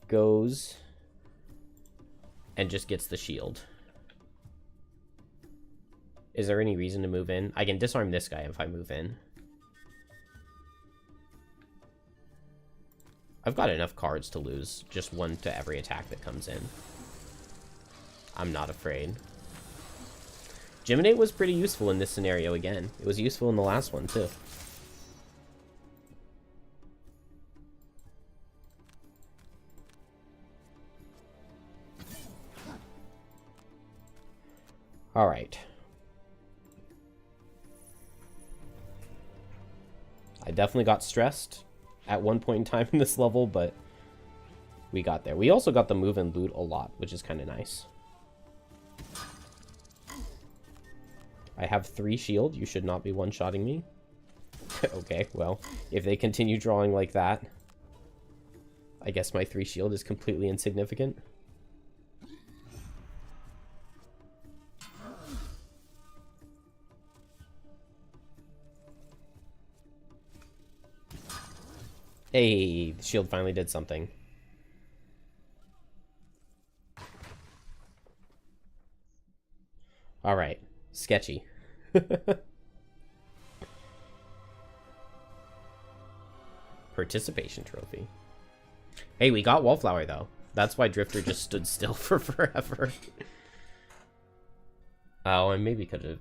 Speaker 1: goes and just gets the shield. Is there any reason to move in? I can disarm this guy if I move in. I've got enough cards to lose. Just one to every attack that comes in. I'm not afraid. Geminate was pretty useful in this scenario again. It was useful in the last one, too. Alright. I definitely got stressed at one point in time in this level, but we got there. We also got the move and loot a lot, which is kind of nice. I have 3 shield. You should not be one-shotting me. Okay, well, if they continue drawing like that, I guess my 3 shield is completely insignificant. Hey, the shield finally did something. Alright, sketchy. Participation trophy. Hey, we got Wallflower, though. That's why Drifter just stood still for forever. Oh, I maybe could have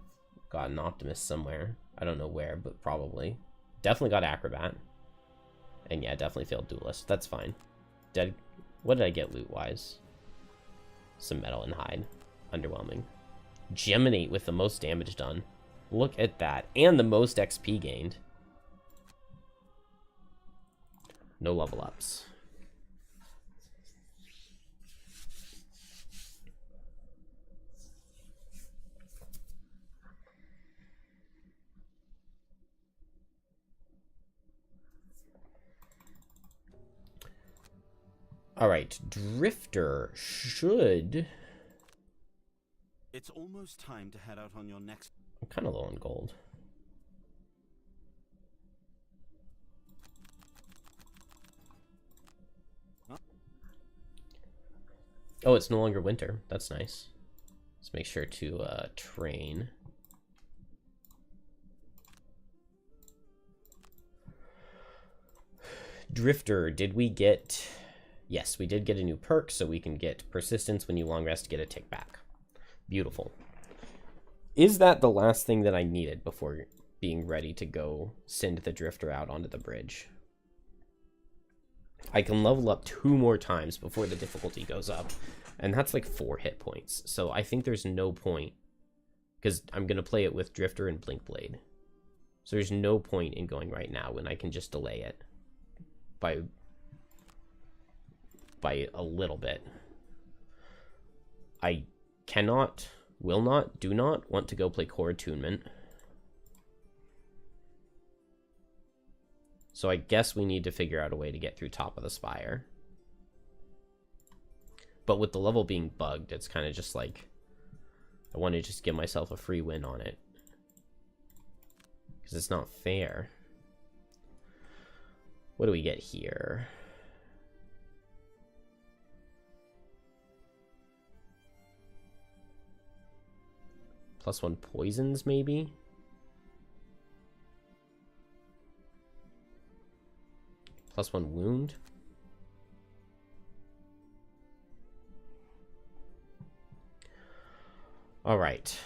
Speaker 1: gotten Optimist somewhere. I don't know where, but probably. Definitely got Acrobat. And yeah, definitely failed Duelist. That's fine. What did I get loot-wise? Some metal and hide. Underwhelming. Geminate with the most damage done. Look at that. And the most XP gained. No level ups. Alright, Drifter should...
Speaker 2: It's almost time to head out on your next...
Speaker 1: I'm kind of low on gold.
Speaker 2: Huh?
Speaker 1: Oh, it's no longer winter. That's nice. Let's make sure to train. Drifter, did we get... Yes, we did get a new perk, so we can get persistence when you long rest to get a tick back. Beautiful. Is that the last thing that I needed before being ready to go send the Drifter out onto the bridge? I can level up 2 more times before the difficulty goes up, and that's like 4 hit points. So I think there's no point, because I'm going to play it with Drifter and Blinkblade. So there's no point in going right now when I can just delay it by a little bit. I cannot, will not, do not want to go play Core Attunement. So I guess we need to figure out a way to get through Top of the Spire. But with the level being bugged, it's kind of just like, I want to just give myself a free win on it. Because it's not fair. What do we get here? +1 poisons, maybe? +1 wound? Alright.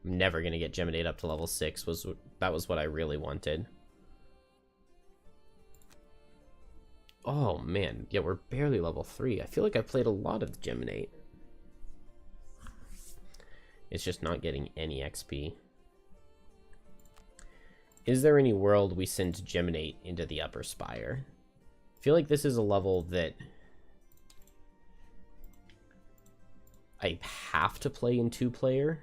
Speaker 1: I'm never gonna get Geminate up to level 6. That was what I really wanted. Oh, man. Yeah, we're barely level 3. I feel like I played a lot of Geminate. It's just not getting any XP. Is there any world we send Geminate into the Upper Spire? I feel like this is a level that I have to play in 2-player.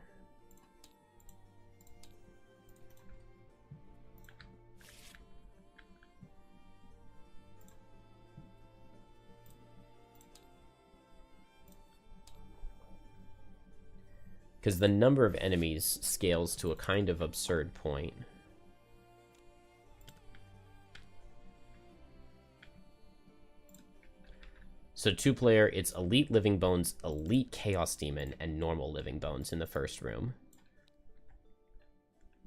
Speaker 1: Because the number of enemies scales to a kind of absurd point. So 2-player, it's Elite Living Bones, Elite Chaos Demon, and Normal Living Bones in the first room.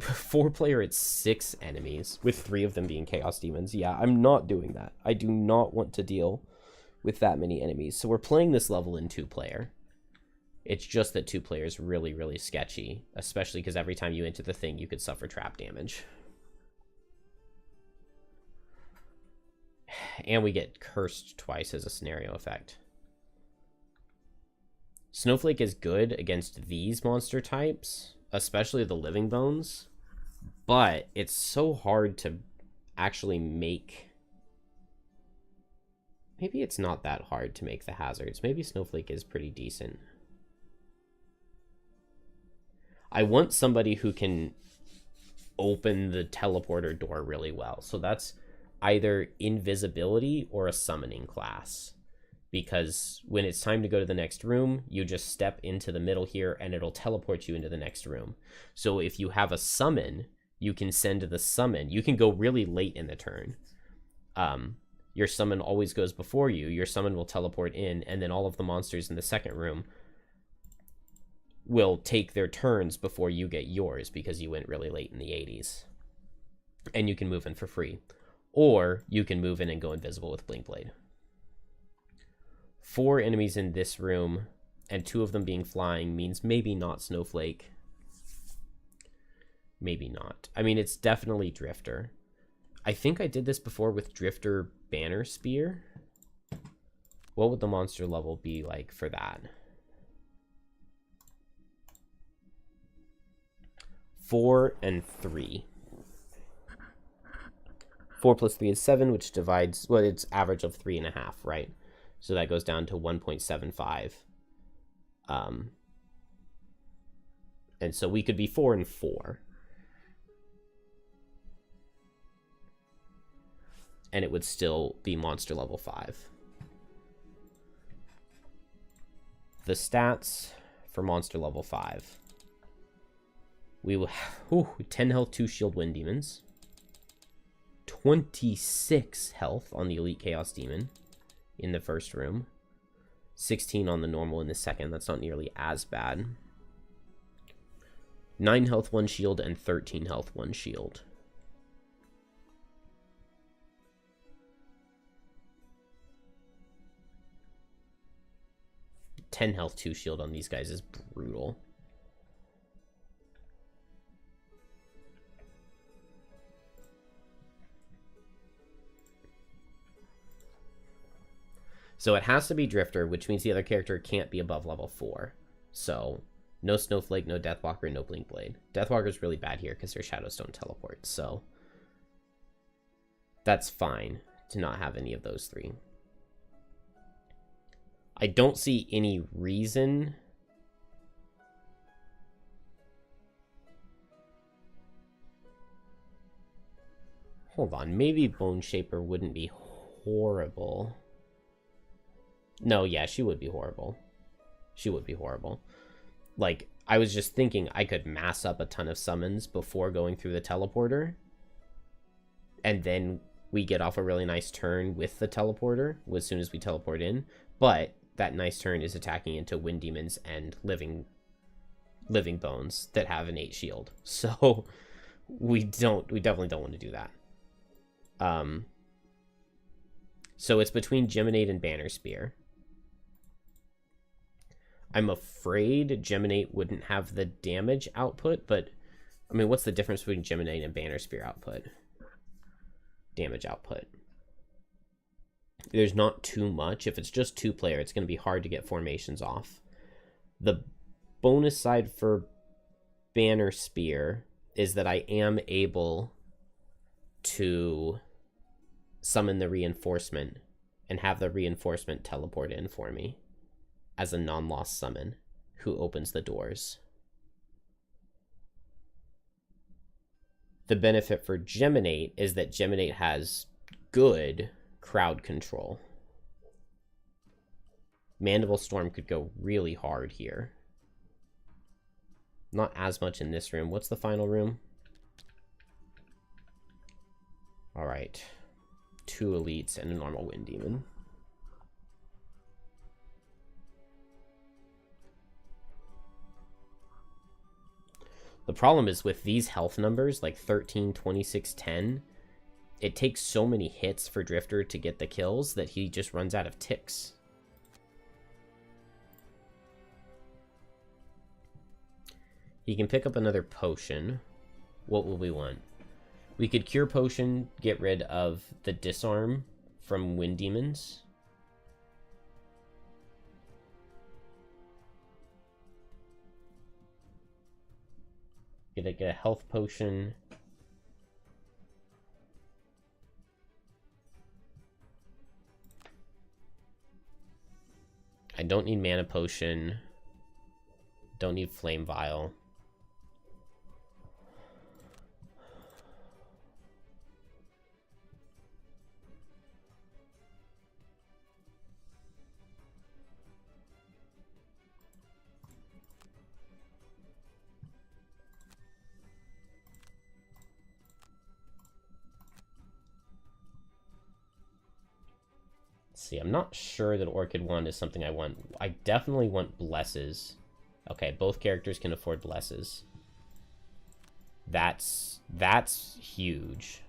Speaker 1: 4-player, it's 6 enemies, with 3 of them being Chaos Demons. Yeah, I'm not doing that. I do not want to deal with that many enemies. So we're playing this level in 2-player. It's just that 2-player is really, really sketchy, especially because every time you enter the thing, you could suffer trap damage. And we get cursed twice as a scenario effect. Snowflake is good against these monster types, especially the Living Bones, but it's so hard to actually make... Maybe it's not that hard to make the hazards. Maybe Snowflake is pretty decent. I want somebody who can open the teleporter door really well. So that's either invisibility or a summoning class. Because when it's time to go to the next room, you just step into the middle here and it'll teleport you into the next room. So if you have a summon, you can send the summon. You can go really late in the turn. Your summon always goes before you. Your summon will teleport in, and then all of the monsters in the second room will take their turns before you get yours because you went really late in the 80s. And you can move in for free. Or you can move in and go invisible with Blink Blade. 4 enemies in this room, and 2 of them being flying means maybe not Snowflake. Maybe not. I mean, it's definitely Drifter. I think I did this before with Drifter Banner Spear. What would the monster level be like for that? 4 and 3. 4 plus 3 is 7, which divides, well, it's average of 3.5, right? So that goes down to 1.75. And so we could be 4 and 4. And it would still be monster level 5. The stats for monster level 5. We will have 10 health, 2 shield wind demons. 26 health on the elite chaos demon in the first room. 16 on the normal in the second. That's not nearly as bad. 9 health, 1 shield, and 13 health, 1 shield. $10 health, 2 shield on these guys is brutal. So it has to be Drifter, which means the other character can't be above level 4. So no Snowflake, no Deathwalker, no Blink Blade. Deathwalker's really bad here because their shadows don't teleport. So that's fine to not have any of those 3. I don't see any reason hold on, maybe Bone Shaper wouldn't be horrible. No, yeah, she would be horrible. She would be horrible. Like, I was just thinking I could mass up a ton of summons before going through the teleporter. And then we get off a really nice turn with the teleporter as soon as we teleport in. But that nice turn is attacking into wind demons and living bones that have an 8 shield. So we definitely don't want to do that. So it's between Geminate and Banner Spear. I'm afraid Geminate wouldn't have the damage output, but I mean, what's the difference between Geminate and Banner Spear output? Damage output. There's not too much. If it's just 2-player, it's going to be hard to get formations off. The bonus side for Banner Spear is that I am able to summon the reinforcement and have the reinforcement teleport in for me as a non-lost summon who opens the doors. The benefit for Geminate is that Geminate has good crowd control. Mandible Storm could go really hard here. Not as much in this room. What's the final room? Alright. 2 elites and a normal wind demon. The problem is with these health numbers, like 13, 26, 10, it takes so many hits for Drifter to get the kills that he just runs out of ticks. He can pick up another potion. What will we want? We could Cure Potion, get rid of the Disarm from Wind Demons. Get a Health Potion. I don't need Mana Potion. Don't need Flame Vial. see, I'm not sure that Orchid Wand is something I want. I definitely want Blesses. Okay, both characters can afford Blesses. That's huge.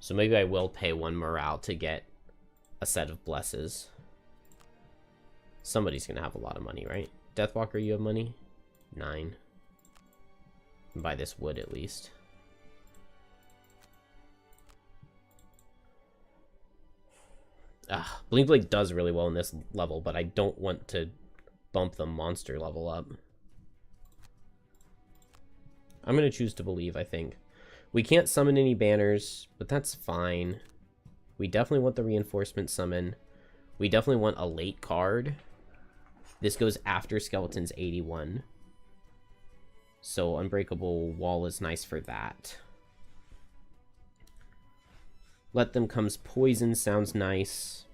Speaker 1: So maybe I will pay 1 morale to get a set of Blesses. Somebody's gonna have a lot of money, right? Deathwalker, you have money? 9. Buy this wood at least. Blink Blade does really well in this level, but I don't want to bump the monster level up. I'm going to choose to believe, I think. We can't summon any banners, but that's fine. We definitely want the reinforcement summon. We definitely want a late card. This goes after Skeleton's 81. So Unbreakable Wall is nice for that. Let Them Come's Poison sounds nice.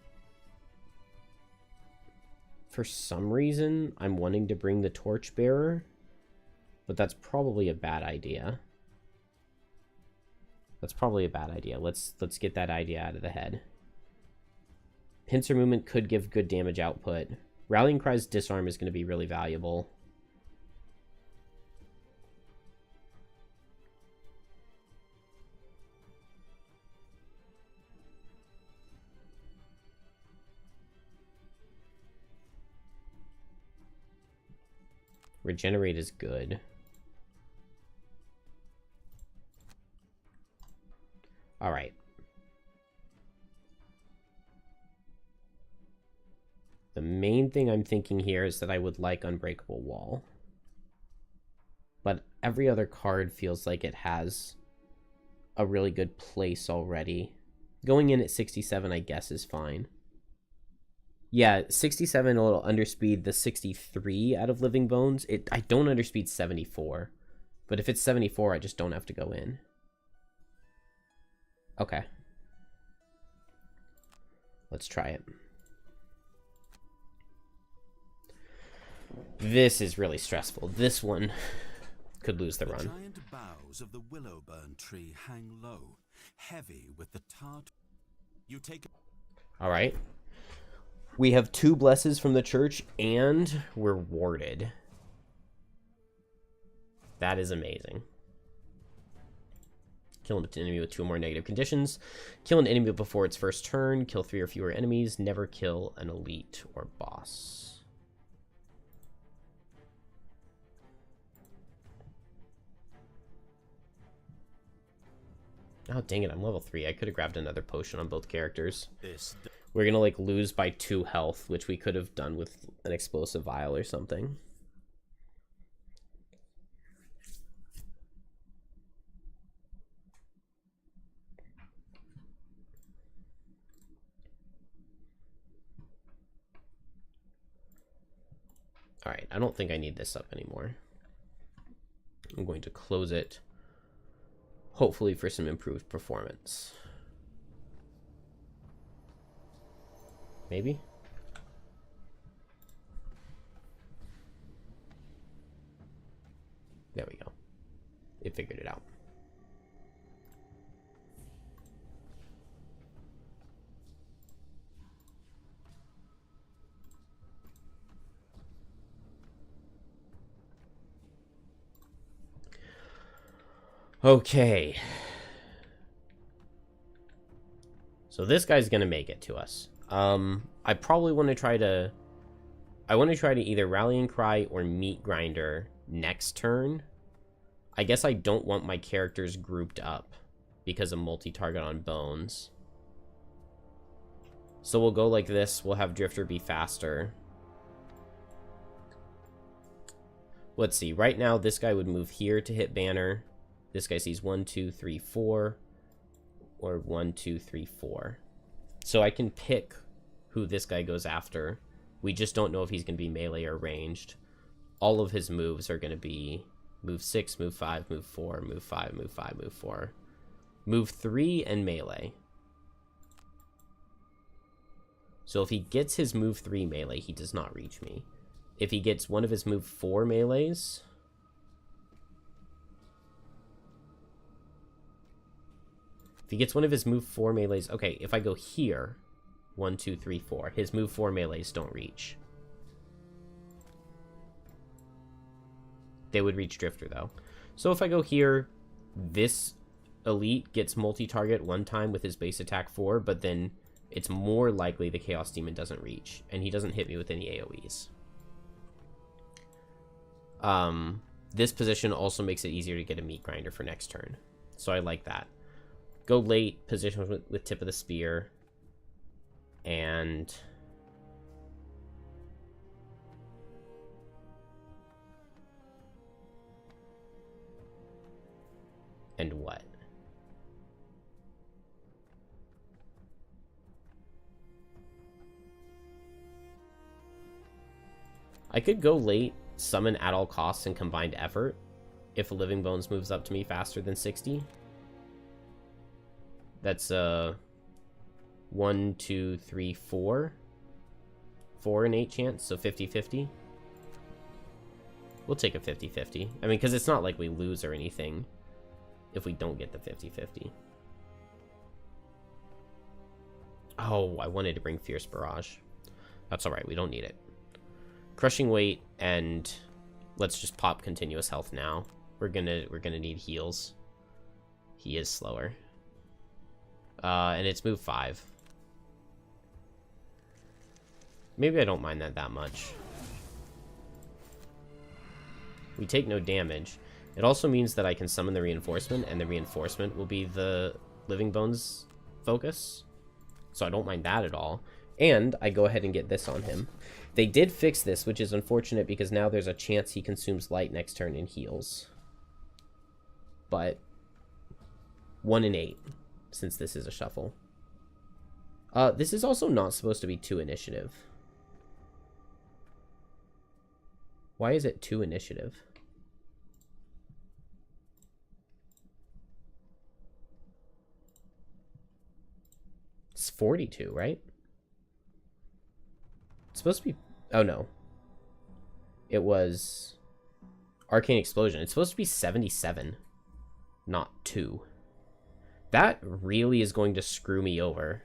Speaker 1: For some reason, I'm wanting to bring the Torchbearer, but that's probably a bad idea. That's probably a bad idea. Let's get that idea out of the head. Pincer Movement could give good damage output. Rallying Cry's Disarm is going to be really valuable. Regenerate is good. All right. The main thing I'm thinking here is that I would like Unbreakable Wall. But every other card feels like it has a really good place already. Going in at 67, I guess, is fine. Yeah, 67 a little underspeed the 63 out of Living Bones. I don't underspeed 74. But if it's 74, I just don't have to go in. Okay. Let's try it. This is really stressful. This one could lose the run.
Speaker 2: The giant boughs of the Willowburn tree hang low, heavy with the tart. You take.
Speaker 1: All right. We have 2 blesses from the church, and we're warded. That is amazing. Kill an enemy with 2 or more negative conditions. Kill an enemy before its first turn. Kill 3 or fewer enemies. Never kill an elite or boss. Oh, dang it. I'm level 3. I could have grabbed another potion on both characters. We're going to, like, lose by 2 health, which we could have done with an explosive vial or something. Alright, I don't think I need this up anymore. I'm going to close it, hopefully for some improved performance. Maybe? There we go. It figured it out. Okay. So this guy's gonna make it to us. I probably want to try to... I want to try to either Rallying Cry or Meat Grinder next turn. I guess I don't want my characters grouped up because of multi-target on bones. So we'll go like this. We'll have Drifter be faster. Let's see. Right now, this guy would move here to hit Banner. This guy sees 1, 2, 3, 4. Or 1, 2, 3, 4. So I can pick who this guy goes after. We just don't know if he's going to be melee or ranged. All of his moves are going to be move 6, move 5, move 4, move 5, move 5, move 4. Move 3 and melee. So if he gets his move 3 melee, he does not reach me. If he gets one of his move 4 melees... If he gets one of his move 4 melees... Okay, if I go here, 1, 2, 3, 4. His move 4 melees don't reach. They would reach Drifter, though. So if I go here, this elite gets multi-target one time with his base attack 4, but then it's more likely the Chaos Demon doesn't reach, and he doesn't hit me with any AoEs. This position also makes it easier to get a meat grinder for next turn, so I like that. Go late, position with tip of the spear, and what? I could go late, summon at all costs and combined effort if Living Bones moves up to me faster than 60. That's 1, 2, 3, 4. 4 and 8 chance, so 50-50. We'll take a 50-50. I mean, because it's not like we lose or anything if we don't get the 50-50. Oh, I wanted to bring Fierce Barrage. That's alright, we don't need it. Crushing Weight, and let's just pop Continuous Health now. We're gonna need heals. He is slower. And it's move 5. Maybe I don't mind that much. We take no damage. It also means that I can summon the reinforcement, and the reinforcement will be the Living Bones focus. So I don't mind that at all. And I go ahead and get this on him. They did fix this, which is unfortunate because now there's a chance he consumes light next turn and heals. But 1 and 8, since this is a shuffle. This is also not supposed to be 2 initiative. Why is it 2 initiative? It's 42, right? It's supposed to be... Oh, no. It was... Arcane Explosion. It's supposed to be 77, not 2. That really is going to screw me over.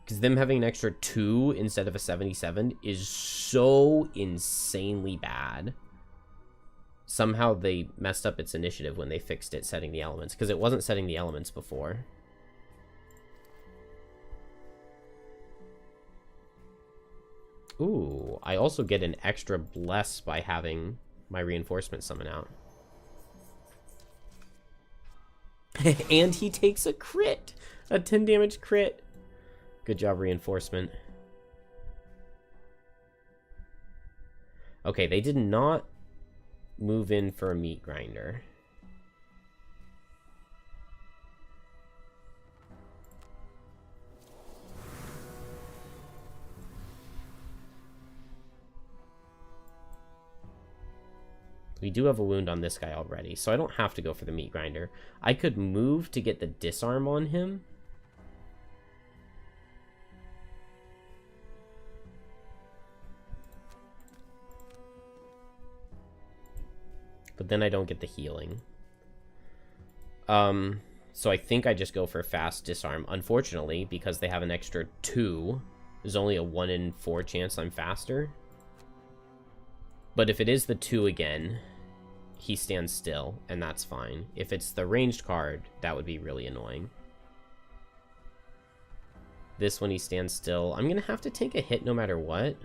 Speaker 1: Because them having an extra 2 instead of a 77 is so insanely bad. Somehow they messed up its initiative when they fixed it setting the elements, because it wasn't setting the elements before. Ooh, I also get an extra bless by having my reinforcement summon out. And he takes a crit! A 10 damage crit! Good job, reinforcement. Okay, they did not move in for a meat grinder. We do have a wound on this guy already, so I don't have to go for the meat grinder. I could move to get the disarm on him. But then I don't get the healing. So I think I just go for fast disarm. Unfortunately, because they have an extra 2, there's only a 1 in 4 chance I'm faster. But if it is the 2 again, he stands still, and that's fine. If it's the ranged card, that would be really annoying. This one, he stands still. I'm going to have to take a hit no matter what.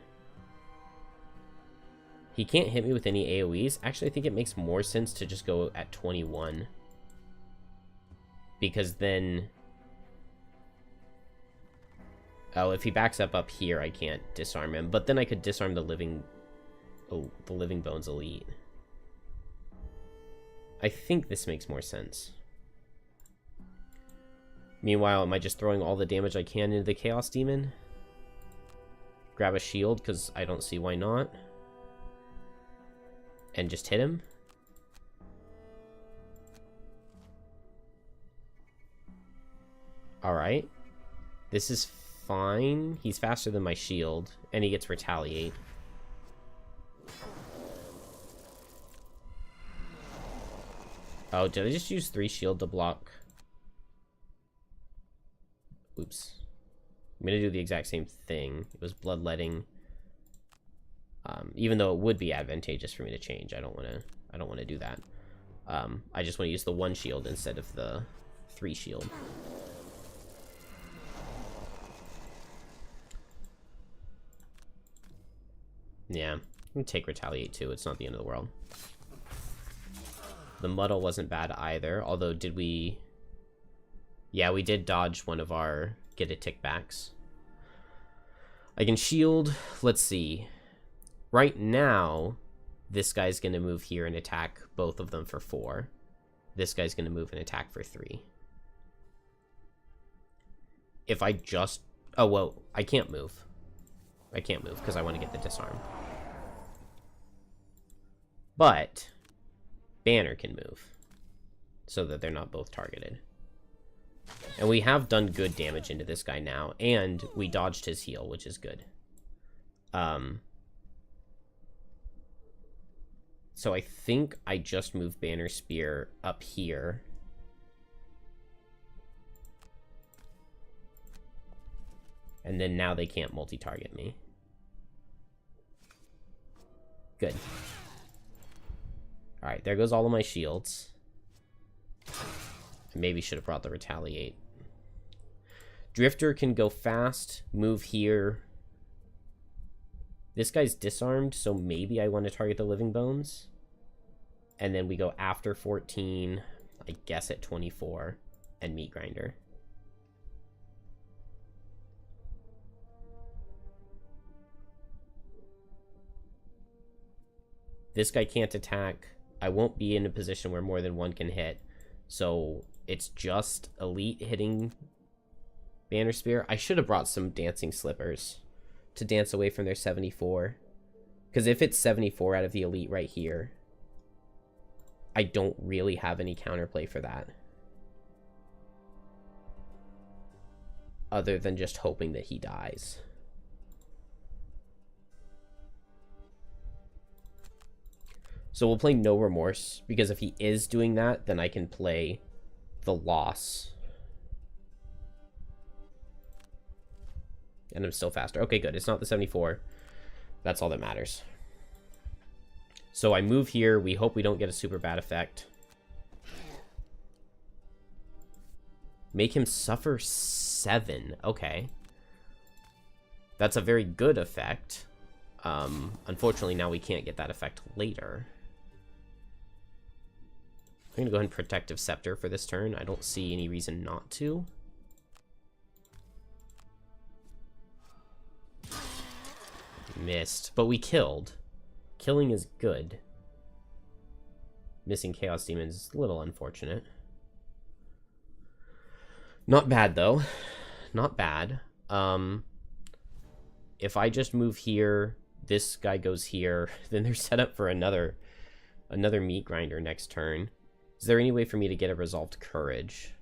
Speaker 1: He can't hit me with any AoEs. Actually, I think it makes more sense to just go at 21. Because then... Oh, if he backs up here, I can't disarm him. But then I could disarm the Living Bones Elite. I think this makes more sense. Meanwhile, am I just throwing all the damage I can into the Chaos Demon? Grab a shield, because I don't see why not. And just hit him. Alright. This is fine. He's faster than my shield, and he gets Retaliate. Oh, did I just use 3 shield to block? Oops. I'm gonna do the exact same thing. It was bloodletting. Even though it would be advantageous for me to change, I don't want to do that. I just want to use the 1 shield instead of the 3 shield. Yeah, I'm gonna take retaliate too. It's not the end of the world. The muddle wasn't bad either. Although, did we? Yeah, we did dodge one of our get a tick backs. I can shield. Let's see. Right now, this guy's going to move here and attack both of them for 4. This guy's going to move and attack for 3. If I just... Oh, well, I can't move. I can't move because I want to get the disarm. But Banner can move so that they're not both targeted. And we have done good damage into this guy now, and we dodged his heal, which is good. So I think I just moved Banner Spear up here. And then now they can't multi-target me. Good. Alright, there goes all of my shields. I maybe should have brought the retaliate. Drifter can go fast, move here. This guy's disarmed, so maybe I want to target the Living Bones. And then we go after 14, I guess at 24, and Meat Grinder. This guy can't attack. I won't be in a position where more than one can hit. So it's just Elite hitting Banner Spear. I should have brought some Dancing Slippers to dance away from their 74. Because if it's 74 out of the Elite right here, I don't really have any counterplay for that. Other than just hoping that he dies. So we'll play No Remorse, because if he is doing that, then I can play the Loss. And I'm still faster. Okay, good. It's not the 74. That's all that matters. So I move here. We hope we don't get a super bad effect. Make him suffer 7. Okay. That's a very good effect. Unfortunately, now we can't get that effect later. I'm going to go ahead and Protective Scepter for this turn. I don't see any reason not to. Missed. But we killed. Killing is good. Missing Chaos Demons is a little unfortunate. Not bad, though. Not bad. If I just move here, this guy goes here, then they're set up for another Meat Grinder next turn. Is there any way for me to get a Resolved Courage?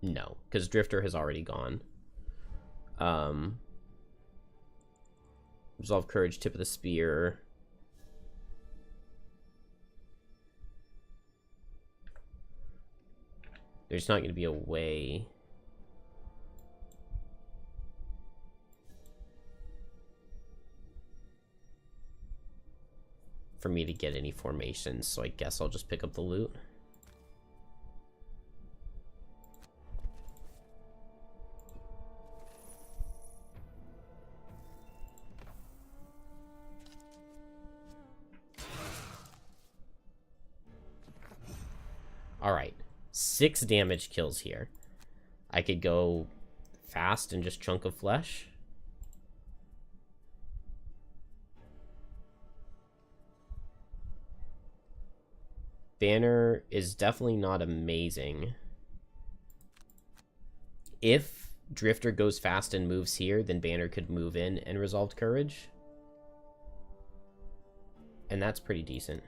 Speaker 1: No, because Drifter has already gone. Resolve Courage, Tip of the Spear. There's not going to be a way. For me to get any formations, so I guess I'll just pick up the loot. Alright, 6 damage kills here. I could go fast and just Chunk of Flesh. Banner is definitely not amazing. If Drifter goes fast and moves here, then Banner could move in and Resolved Courage. And that's pretty decent.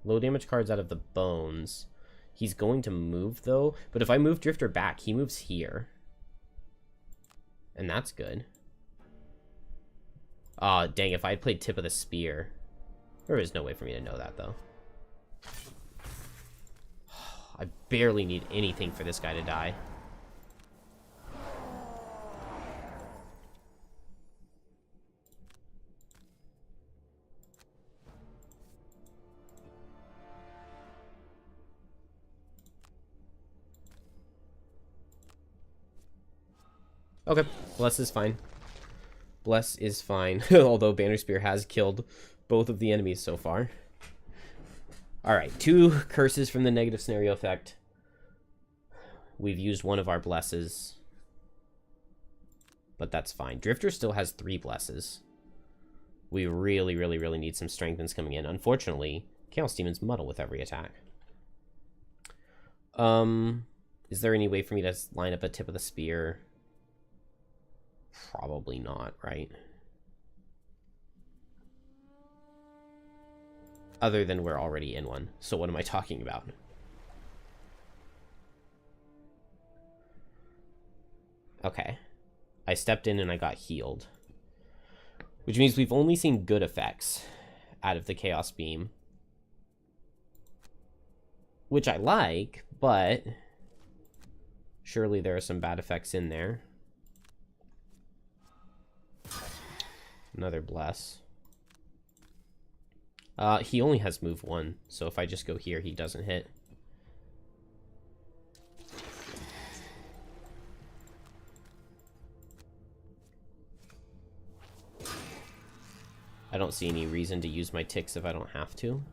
Speaker 1: Low damage cards out of the bones. He's going to move, though. But if I move Drifter back, he moves here. And that's good. Aw, dang, if I had played Tip of the Spear. There is no way for me to know that, though. I barely need anything for this guy to die. Okay, Bless is fine. Bless is fine, although Banner Spear has killed both of the enemies so far. Alright, 2 curses from the negative scenario effect. We've used one of our blesses. But that's fine. Drifter still has 3 blesses. We really, really, really need some strengthens coming in. Unfortunately, Chaos Demons muddle with every attack. Is there any way for me to line up a Tip of the Spear? Probably not, right? Other than we're already in one. So what am I talking about? Okay. I stepped in and I got healed. Which means we've only seen good effects out of the Chaos Beam. Which I like, but surely there are some bad effects in there. Another Bless. He only has move 1, so if I just go here, he doesn't hit. I don't see any reason to use my ticks if I don't have to.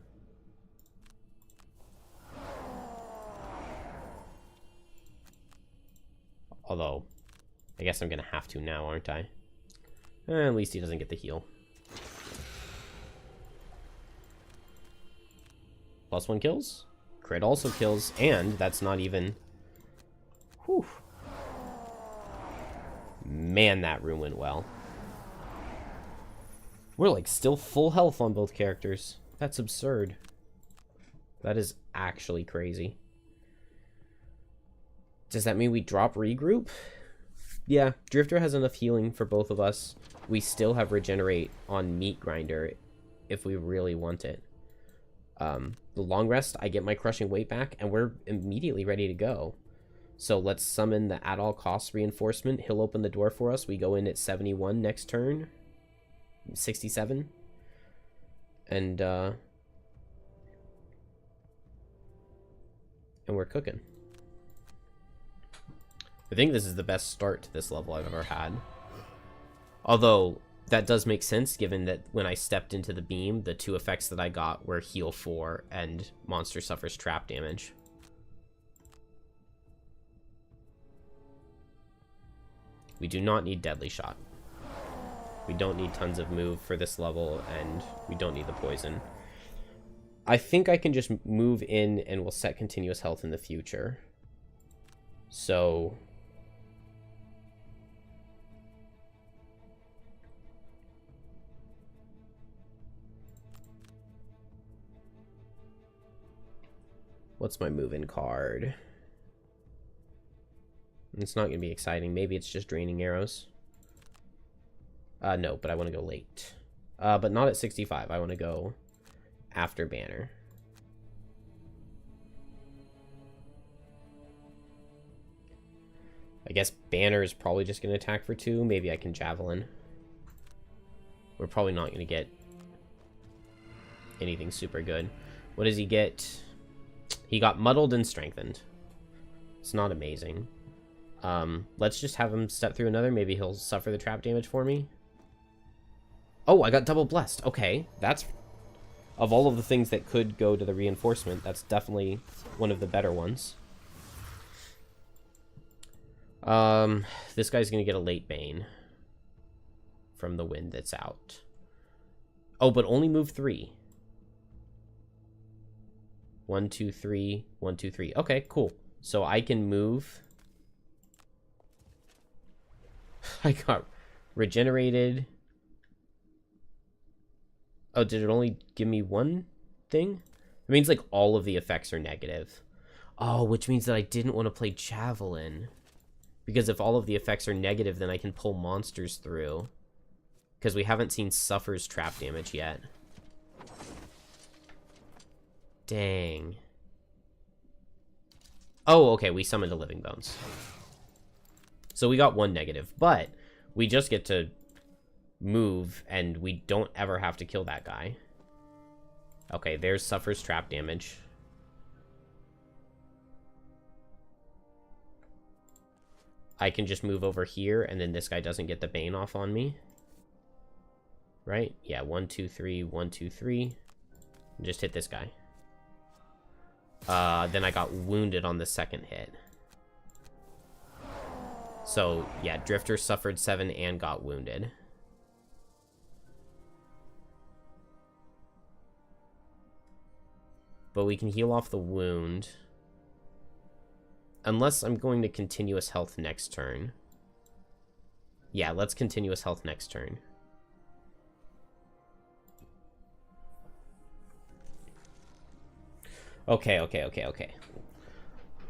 Speaker 1: Although, I guess I'm gonna have to now, aren't I? At least he doesn't get the heal. +1 kills. Crit also kills, and that's not even... Whew. Man, that room went well. We're, like, still full health on both characters. That's absurd. That is actually crazy. Does that mean we drop regroup? Yeah, Drifter has enough healing for both of us. We still have regenerate on Meat Grinder if we really want it. The long rest, I get my crushing weight back, and we're immediately ready to go. So let's summon the at all costs reinforcement. He'll open the door for us. We go in at 71 next turn. 67. And we're cooking. I think this is the best start to this level I've ever had. Although, that does make sense, given that when I stepped into the beam, the 2 effects that I got were heal 4 and monster suffers trap damage. We do not need Deadly Shot. We don't need tons of move for this level, and we don't need the poison. I think I can just move in and we'll set continuous health in the future. So... what's my move-in card? It's not going to be exciting. Maybe it's just draining arrows. No, but I want to go late. But not at 65. I want to go after Banner. I guess Banner is probably just going to attack for 2. Maybe I can Javelin. We're probably not going to get anything super good. What does he get? He got muddled and strengthened. It's not amazing. Let's just have him step through another. Maybe he'll suffer the trap damage for me. Oh, I got double blessed. Okay, that's... of all of the things that could go to the reinforcement, that's definitely one of the better ones. This guy's gonna get a late Bane from the wind that's out. Oh, but only move 3. 1, 2, 3, 1, 2, 3. Okay, cool. So I can move. I got regenerated. Oh, did it only give me one thing? It means like all of the effects are negative. Oh, which means that I didn't want to play Javelin. Because if all of the effects are negative, then I can pull monsters through. Because we haven't seen Suffer's trap damage yet. Dang. Oh, okay, we summoned a Living Bones. So we got 1 negative, but we just get to move, and we don't ever have to kill that guy. Okay, there's Suffer's trap damage. I can just move over here, and then this guy doesn't get the Bane off on me. Right? Yeah, 1, 2, 3, 1, 2, 3. Just hit this guy. Then I got wounded on the second hit. So, yeah, Drifter suffered 7 and got wounded. But we can heal off the wound. Unless I'm going to continuous health next turn. Yeah, let's continuous health next turn. Okay.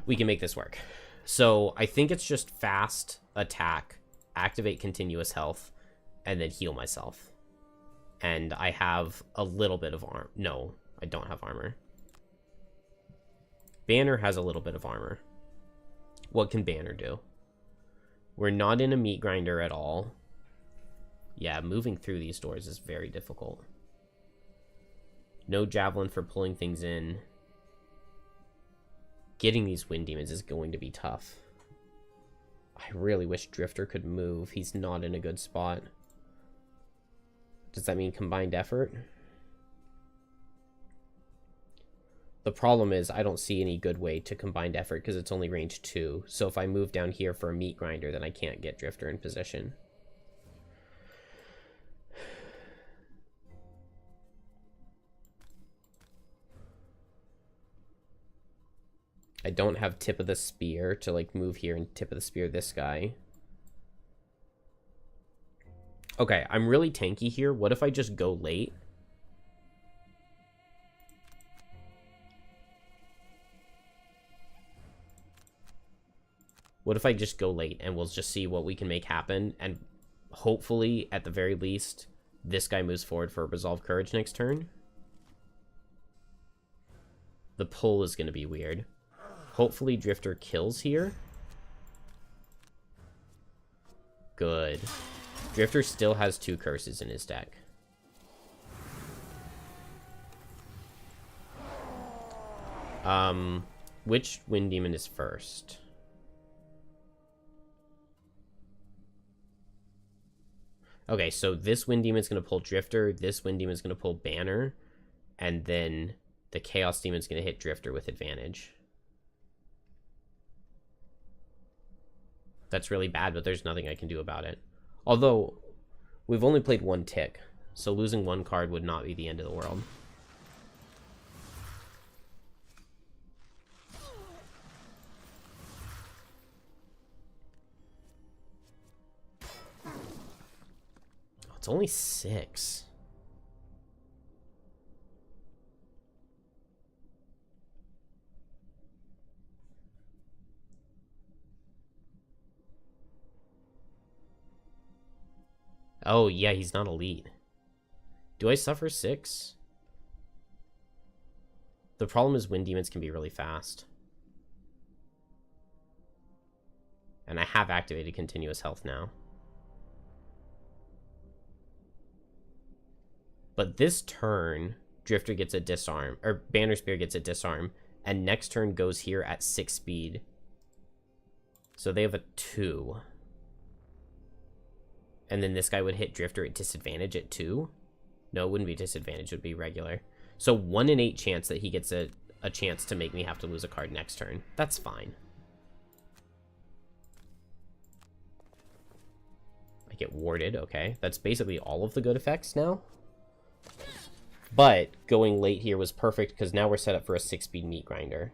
Speaker 1: We can make this work. So, I think it's just fast attack, activate continuous health, and then heal myself. And I have a little bit of armor. No, I don't have armor. Banner has a little bit of armor. What can Banner do? We're not in a meat grinder at all. Yeah, moving through these doors is very difficult. No javelin for pulling things in. Getting these wind demons is going to be tough. I really wish Drifter could move. He's not in a good spot. Does that mean combined effort? The problem is I don't see any good way to combined effort because it's only range 2. So if I move down here for a meat grinder, then I can't get Drifter in position. I don't have tip of the spear to like move here and tip of the spear this guy. Okay, I'm really tanky here. What if I just go late? What if I just go late and we'll just see what we can make happen, and hopefully, at the very least, this guy moves forward for a Resolve Courage next turn? The pull is going to be weird. Hopefully Drifter kills here. Good. Drifter still has 2 curses in his deck. Which Wind Demon is first? Okay, so this Wind Demon is going to pull Drifter, this Wind Demon is going to pull Banner, and then the Chaos Demon is going to hit Drifter with advantage. That's really bad, but there's nothing I can do about it. Although, we've only played 1 tick, so losing 1 card would not be the end of the world. Oh, it's only 6. Oh, yeah, he's not elite. Do I suffer 6? The problem is Wind Demons can be really fast. And I have activated continuous health now. But this turn, Drifter gets a disarm, or Banner Spear gets a disarm, and next turn goes here at 6 speed. So they have a 2. And then this guy would hit Drifter at disadvantage at 2? No, it wouldn't be disadvantage, it would be regular. So 1 in 8 chance that he gets a chance to make me have to lose a card next turn. That's fine. I get warded, okay. That's basically all of the good effects now. But going late here was perfect because now we're set up for a 6-speed meat grinder.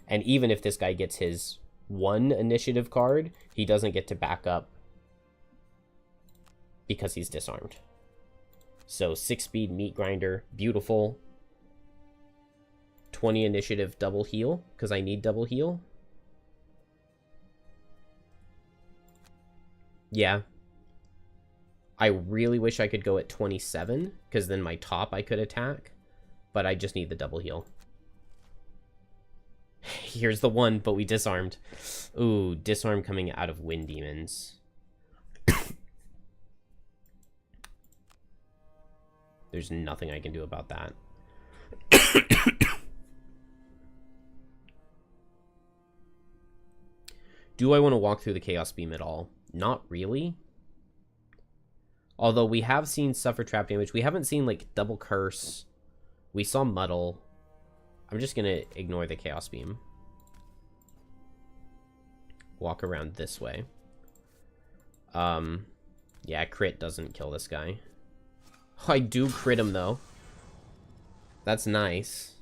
Speaker 1: And even if this guy gets his 1 initiative card, he doesn't get to back up because he's disarmed. So 6-speed meat grinder, beautiful. 20 initiative double heal, because I need double heal. Yeah. I really wish I could go at 27, because then my top I could attack. But I just need the double heal. Here's the one, but we disarmed. Ooh, disarm coming out of Wind Demons. There's nothing I can do about that. Do I want to walk through the Chaos Beam at all? Not really. Although we have seen Suffer Trap damage. We haven't seen, like, Double Curse. We saw Muddle. I'm just going to ignore the Chaos Beam. Walk around this way. Yeah, crit doesn't kill this guy. Oh, I do crit him, though. That's nice.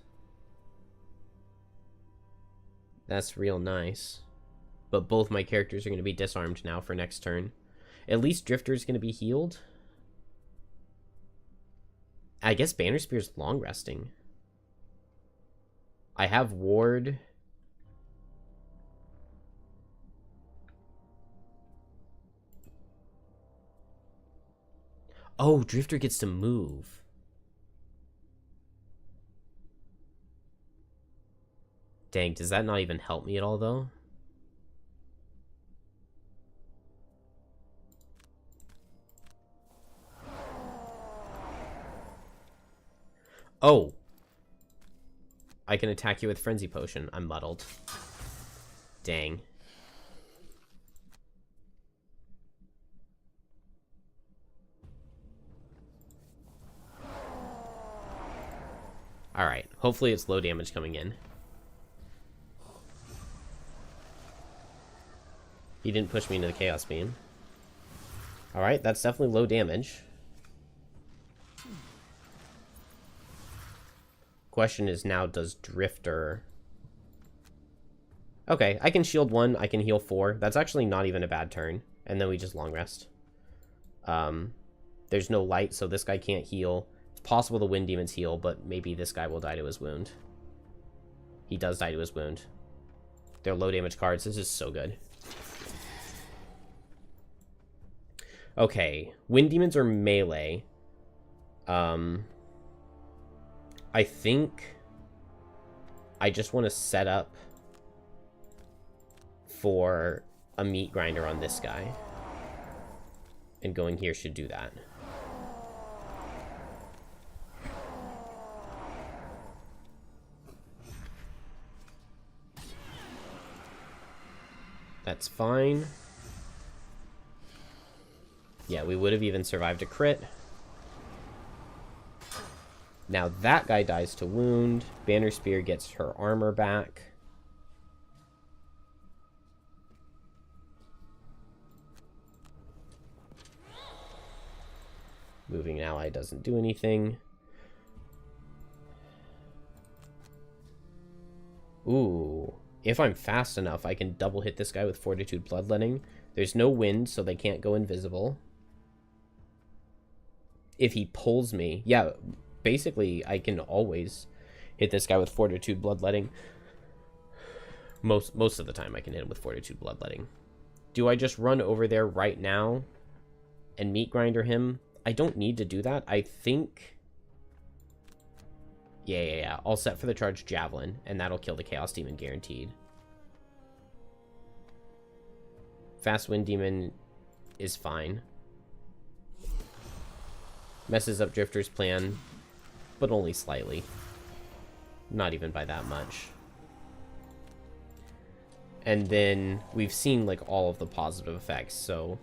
Speaker 1: That's real nice. But both my characters are going to be disarmed now for next turn. At least Drifter's going to be healed. I guess Banner Spear's long resting. I have Ward. Oh, Drifter gets to move. Dang, does that not even help me at all, though? Oh. I can attack you with Frenzy Potion. I'm muddled. Dang. Alright, hopefully it's low damage coming in. He didn't push me into the Chaos Beam. Alright, that's definitely low damage. Question is now, does Drifter... Okay, I can shield 1, I can heal 4. That's actually not even a bad turn. And then we just long rest. There's no light, so this guy can't heal. It's possible the Wind Demons heal, but maybe this guy will die to his wound. He does die to his wound. They're low damage cards. This is so good. Okay, Wind Demons are melee. I think I just want to set up for a meat grinder on this guy. And going here should do that. That's fine. Yeah, we would have even survived a crit. Now that guy dies to wound. Banner Spear gets her armor back. Moving an ally doesn't do anything. Ooh. If I'm fast enough, I can double hit this guy with Fortitude Bloodletting. There's no wind, so they can't go invisible. If he pulls me... Yeah, basically, I can always hit this guy with Fortitude Bloodletting. Most of the time, I can hit him with Fortitude Bloodletting. Do I just run over there right now and meat grinder him? I don't need to do that. I think... Yeah. I'll set for the charge Javelin, and that'll kill the Chaos Demon guaranteed. Fast Wind Demon is fine. Messes up Drifter's plan, but only slightly. Not even by that much. And then we've seen like all of the positive effects, so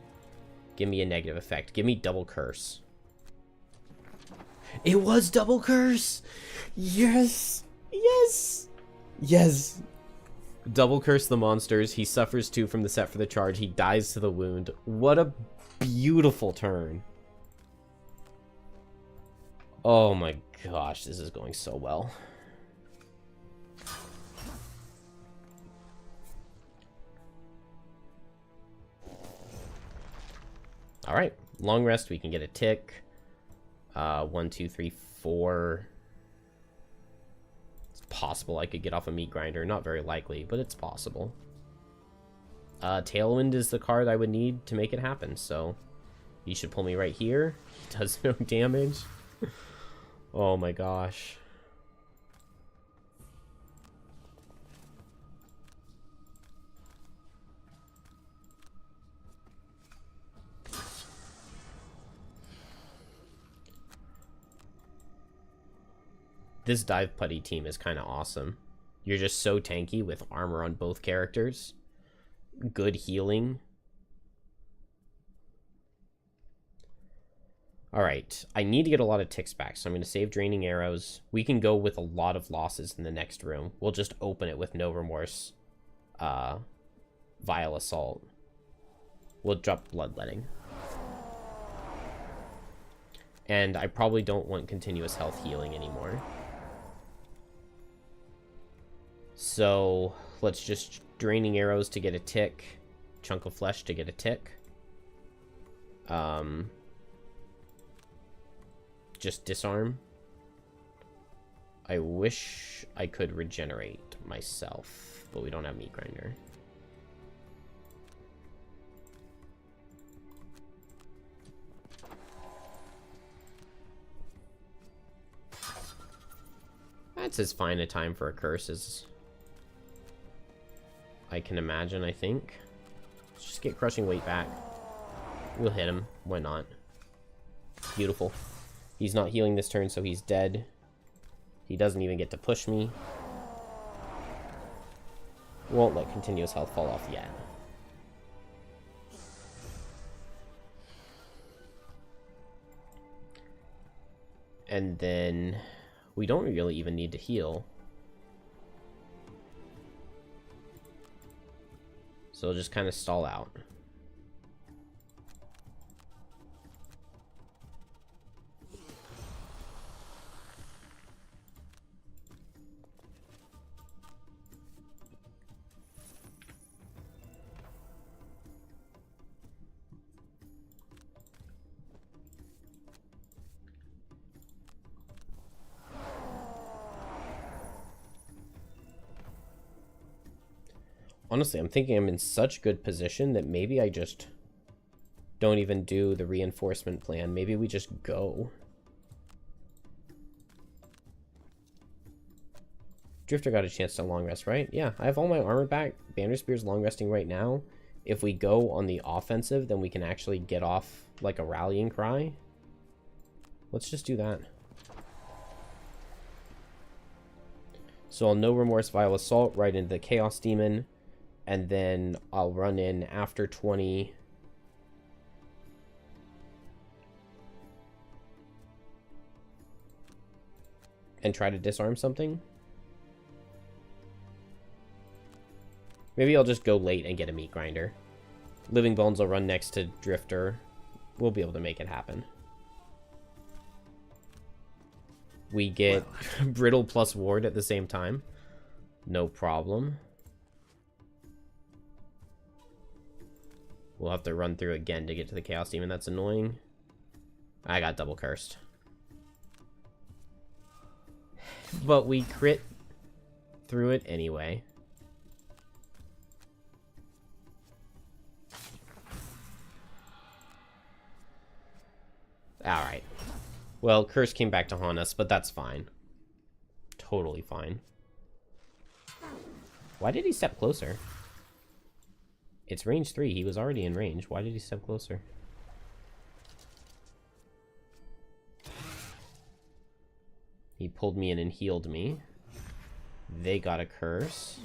Speaker 1: give me a negative effect. Give me Double Curse. It was Double Curse! Yes! Yes! Yes! Double Curse the monsters. He suffers 2 from the set for the charge. He dies to the wound. What a beautiful turn. Oh my gosh, this is going so well. Alright, long rest, we can get a tick. 1, 2, 3, 4. It's possible I could get off a meat grinder. Not very likely, but it's possible. Tailwind is the card I would need to make it happen, so He should pull me right here. He does no damage. Oh my gosh. This dive putty team is kind of awesome. You're just so tanky with armor on both characters. Good healing. Alright, I need to get a lot of ticks back, so I'm going to save draining arrows. We can go with a lot of losses in the next room. We'll just open it with no remorse. Vile assault. We'll drop bloodletting. And I probably don't want continuous health healing anymore. So let's just draining arrows to get a tick, chunk of flesh to get a tick. Just disarm. I wish I could regenerate myself, but we don't have meat grinder. That's as fine a time for a curse as I can imagine, I think. Let's just get crushing weight back. We'll hit him. Why not? Beautiful. He's not healing this turn, so he's dead. He doesn't even get to push me. Won't let continuous health fall off yet. And then we don't really even need to heal. So we'll just kind of stall out. Honestly, I'm thinking I'm in such good position that maybe I just don't even do the reinforcement plan. Maybe we just go. Drifter got a chance to long rest, right? Yeah, I have all my armor back. Banner Spear's long resting right now. If we go on the offensive, then we can actually get off like a rallying cry. Let's just do that. So I'll no remorse vile assault right into the Chaos Demon. And then I'll run in after 20. And try to disarm something. Maybe I'll just go late and get a meat grinder. Living Bones will run next to Drifter. We'll be able to make it happen. We get Brittle plus Ward at the same time. No problem. We'll have to run through again to get to the Chaos Demon. That's annoying. I got double cursed. But we crit through it anyway. Alright. Well, curse came back to haunt us, but that's fine. Totally fine. Why did he step closer? It's range 3. He was already in range. Why did he step closer? He pulled me in and healed me. They got a curse.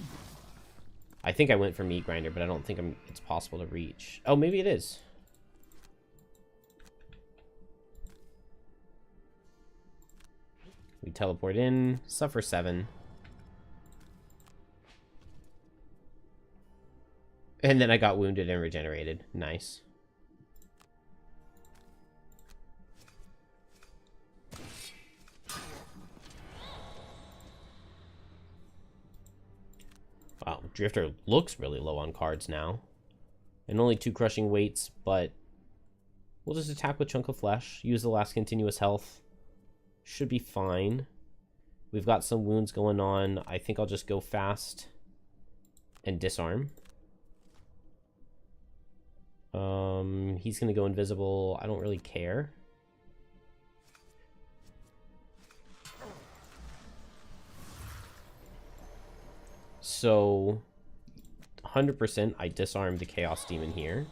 Speaker 1: I think I went for meat grinder, but I don't think it's possible to reach. Oh, maybe it is. We teleport in, suffer 7. And then I got wounded and regenerated. Nice. Wow, Drifter looks really low on cards now. And only 2 crushing weights, but we'll just attack with Chunk of Flesh. Use the last continuous health. Should be fine. We've got some wounds going on. I think I'll just go fast and disarm. He's gonna go invisible. I don't really care. So 100% I disarm the Chaos Demon here.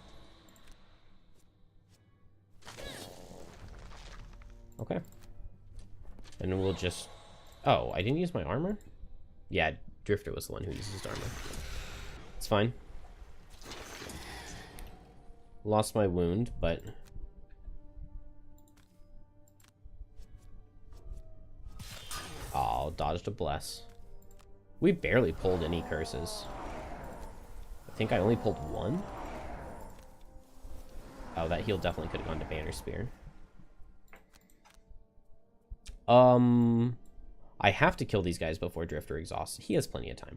Speaker 1: Okay. And we'll just... Oh, I didn't use my armor? Yeah, Drifter was the one who uses armor. It's fine. Lost my wound, but... Oh, dodged a bless. We barely pulled any curses. I think I only pulled one. Oh, that heal definitely could have gone to Banner Spear. I have to kill these guys before Drifter exhausts. He has plenty of time.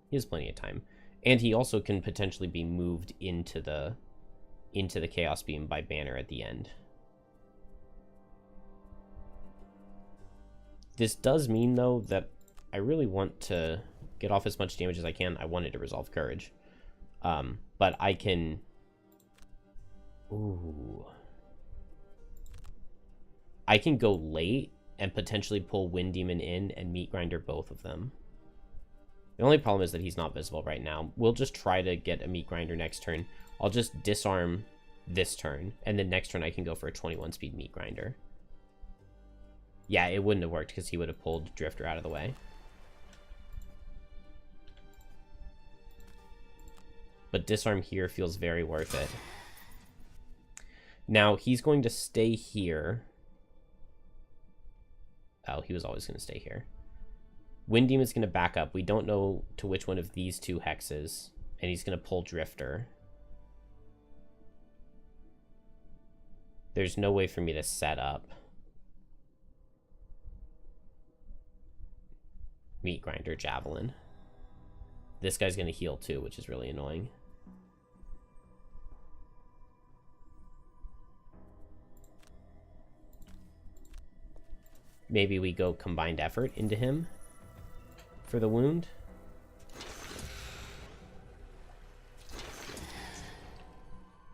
Speaker 1: He has plenty of time. And he also can potentially be moved into the Chaos Beam by Banner at the end. This does mean, though, that I really want to get off as much damage as I can. I wanted to resolve Courage. But I can... Ooh. I can go late and potentially pull Wind Demon in and Meat Grinder both of them. The only problem is that he's not visible right now. We'll just try to get a Meat Grinder next turn. I'll just disarm this turn, and then next turn I can go for a 21 speed Meat Grinder. Yeah, it wouldn't have worked because he would have pulled Drifter out of the way. But disarm here feels very worth it. Now, he's going to stay here. Oh, he was always going to stay here. Wind Demon's going to back up. We don't know to which one of these two hexes. And he's going to pull Drifter. There's no way for me to set up. Meat Grinder, Javelin. This guy's going to heal too, which is really annoying. Maybe we go Combined Effort into him for the wound.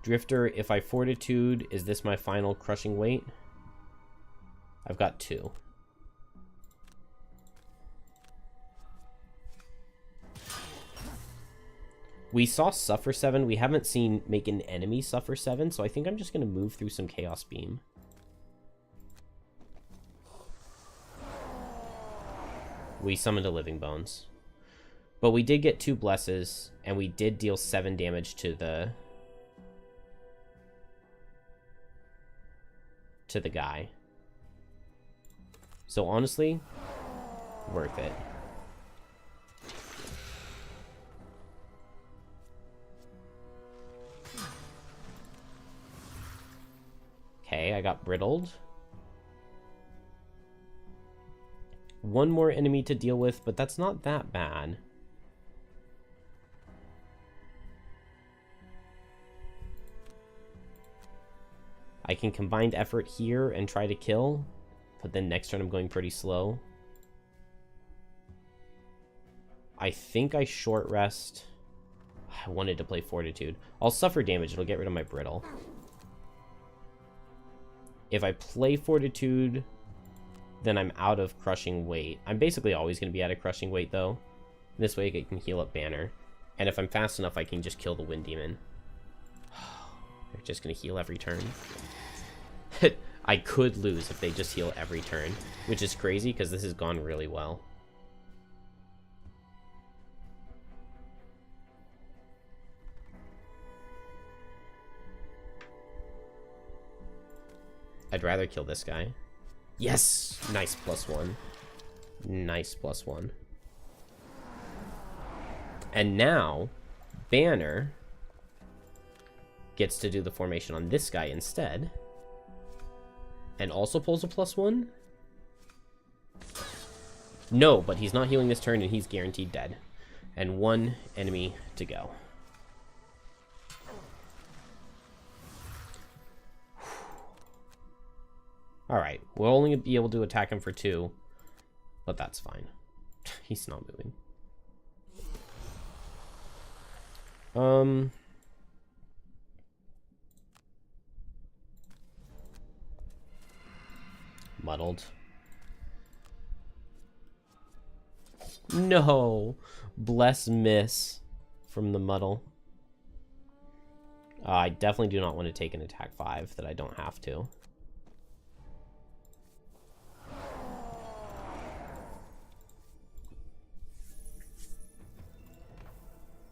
Speaker 1: Drifter, if I Fortitude, is this my final crushing weight? I've got 2. We saw Suffer 7. We haven't seen make an enemy Suffer 7, so I think I'm just going to move through some Chaos Beam. We summoned a Living Bones. But we did get 2 blesses, and we did deal 7 damage to the guy. So honestly, worth it. Okay, I got brittled. One more enemy to deal with, but that's not that bad. I can combined effort here and try to kill, but then next turn I'm going pretty slow. I think I short rest. I wanted to play Fortitude. I'll suffer damage, it'll get rid of my brittle. If I play Fortitude, then I'm out of crushing weight. I'm basically always going to be out of crushing weight, though. This way I can heal up Banner. And if I'm fast enough, I can just kill the Wind Demon. They're just going to heal every turn. I could lose if they just heal every turn, which is crazy because this has gone really well. I'd rather kill this guy. Yes! Nice +1. Nice +1. And now, Banner gets to do the formation on this guy instead. And also pulls a +1? No, but he's not healing this turn and he's guaranteed dead. And 1 enemy to go. Alright, we'll only be able to attack him for 2, but that's fine. He's not moving. muddled. No! Bless miss from the muddle. I definitely do not want to take an attack 5 that I don't have to.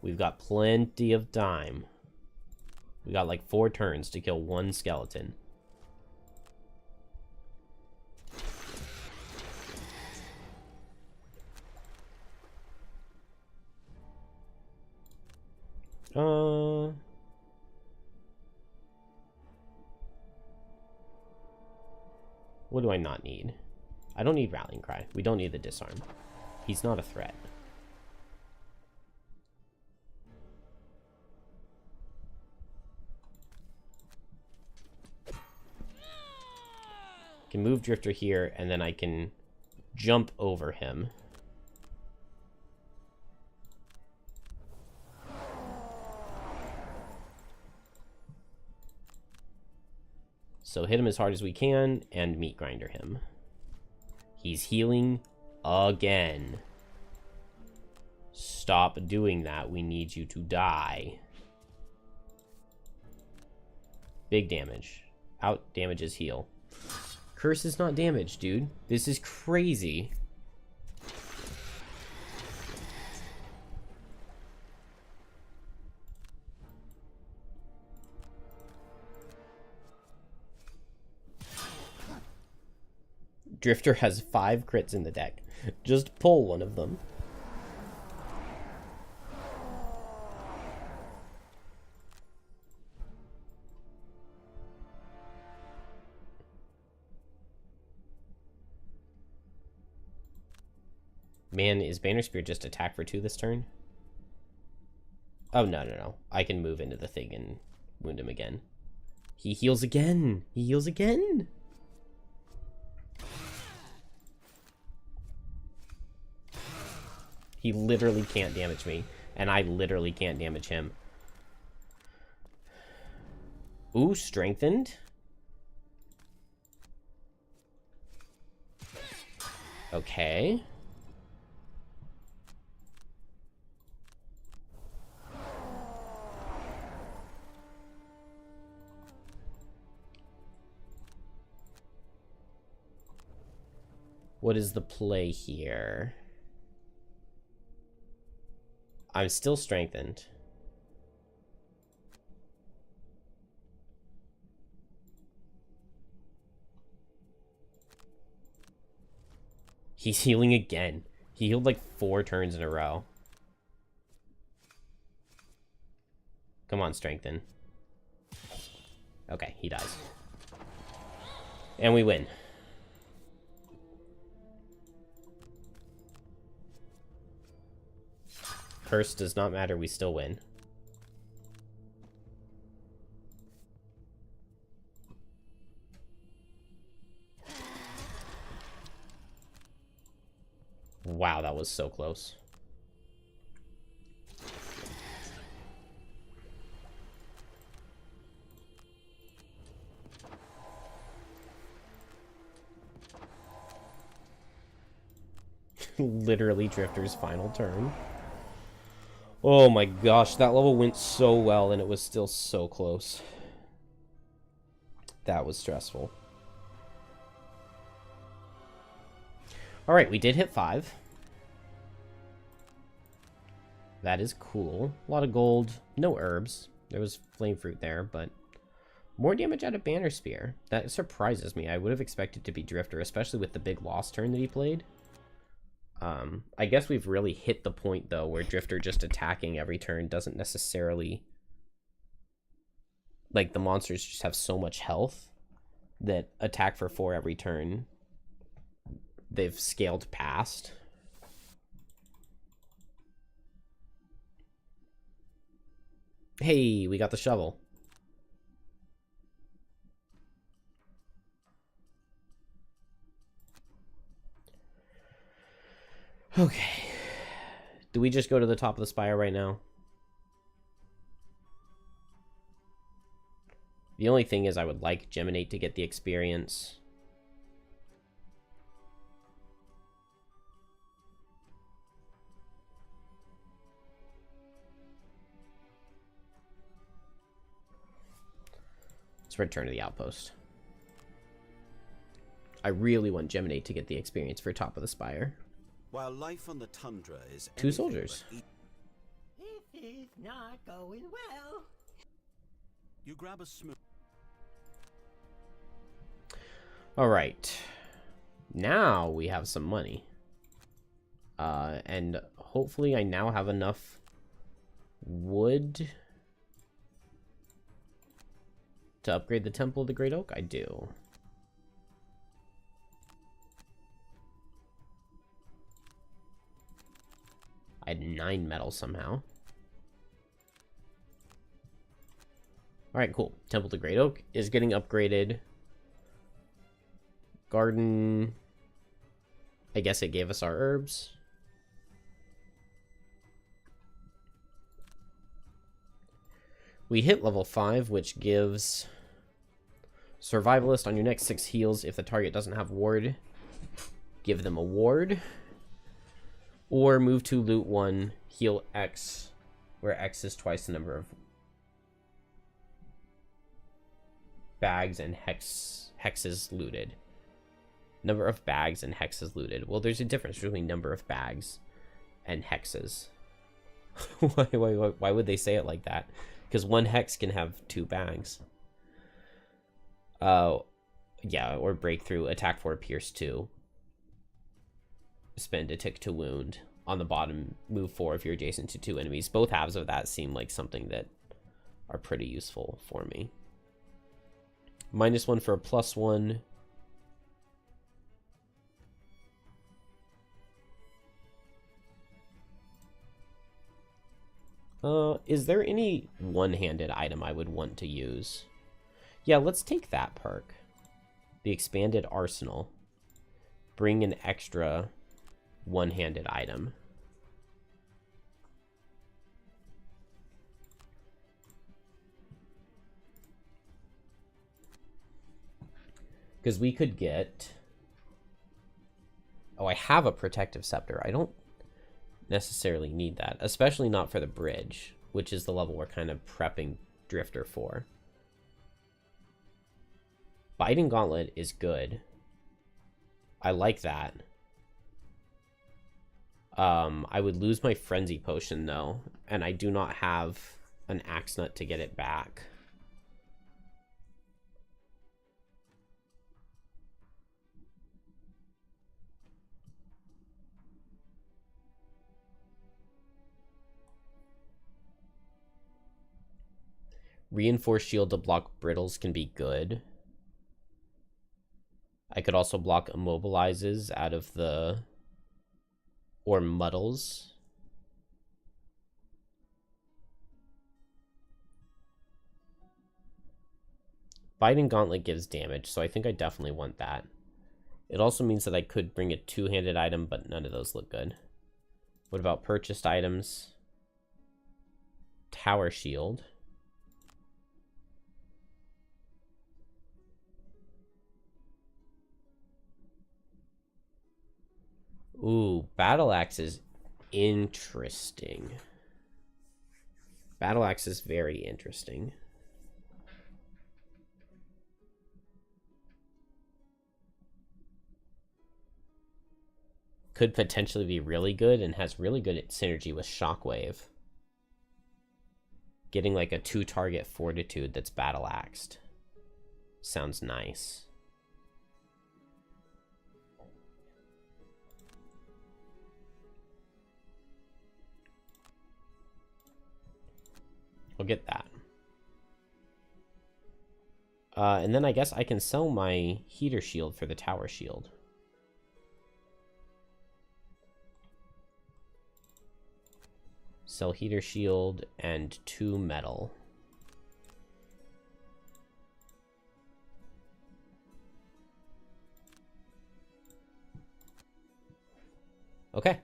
Speaker 1: We've got plenty of time. We got like 4 turns to kill 1 skeleton. What do I not need? I don't need Rallying Cry. We don't need the disarm. He's not a threat. I can move Drifter here, and then I can jump over him. So hit him as hard as we can, and meat grinder him. He's healing again. Stop doing that. We need you to die. Big damage. Out damages heal. Curse is not damage, dude. This is crazy. Drifter has 5 crits in the deck. Just pull one of them. Man, is Banner Spear just attack for 2 this turn? Oh, no. I can move into the thing and wound him again. He heals again. He heals again. He literally can't damage me, and I literally can't damage him. Ooh, strengthened. Okay. What is the play here? I'm still strengthened. He's healing again. He healed like 4 turns in a row. Come on, strengthen. Okay, he dies. And we win. Curse does not matter, we still win. Wow, that was so close. Literally Drifter's final turn. Oh my gosh, that level went so well and it was still so close. That was stressful. Alright, we did hit 5. That is cool. A lot of gold. No herbs. There was flame fruit there, but more damage out of Banner Spear. That surprises me. I would have expected to be Drifter, especially with the big loss turn that he played. I guess we've really hit the point, though, where Drifter just attacking every turn doesn't necessarily... Like, the monsters just have so much health that attack for 4 every turn, they've scaled past. Hey, we got the shovel. Okay. Do we just go to the top of the spire right now? The only thing is I would like Geminate to get the experience. Let's return to the outpost. I really want Geminate to get the experience for Top of the Spire.
Speaker 2: While life on the tundra is
Speaker 1: 2 soldiers.
Speaker 3: This is not going well.
Speaker 2: You grab a smooth.
Speaker 1: All right. Now we have some money. And hopefully I now have enough wood to upgrade the Temple of the Great Oak. I do. I had 9 metal somehow. Alright, cool. Temple of the Great Oak is getting upgraded. Garden. I guess it gave us our herbs. We hit level 5, which gives Survivalist on your next 6 heals. If the target doesn't have ward, give them a ward. Or move to loot 1, heal X, where X is twice the number of bags and hexes looted. Number of bags and hexes looted. Well, there's a difference between number of bags and hexes. Why would they say it like that? Because 1 hex can have 2 bags. Yeah, or breakthrough, attack 4, pierce 2. Spend a tick to wound. On the bottom, move 4 if you're adjacent to 2 enemies. Both halves of that seem like something that are pretty useful for me. -1 for a +1. Is there any one-handed item I would want to use? Yeah, let's take that perk. The expanded arsenal. Bring an extra one-handed item. Because we could get... Oh, I have a protective scepter. I don't necessarily need that, especially not for the bridge, which is the level we're kind of prepping Drifter for. Biting Gauntlet is good. I like that. I would lose my Frenzy Potion, though, and I do not have an Axe Nut to get it back. Reinforced shield to block brittles can be good. I could also block immobilizes out of the... or muddles. Biting Gauntlet gives damage, so I think I definitely want that. It also means that I could bring a two-handed item, but none of those look good. What about purchased items? Tower Shield. Ooh, Battle Axe is interesting. Battle Axe is very interesting. Could potentially be really good and has really good synergy with Shockwave. Getting like a 2-target fortitude that's battle axed. Sounds nice. I'll get that. And then I guess I can sell my heater shield for the tower shield. Sell heater shield and 2 metal. Okay.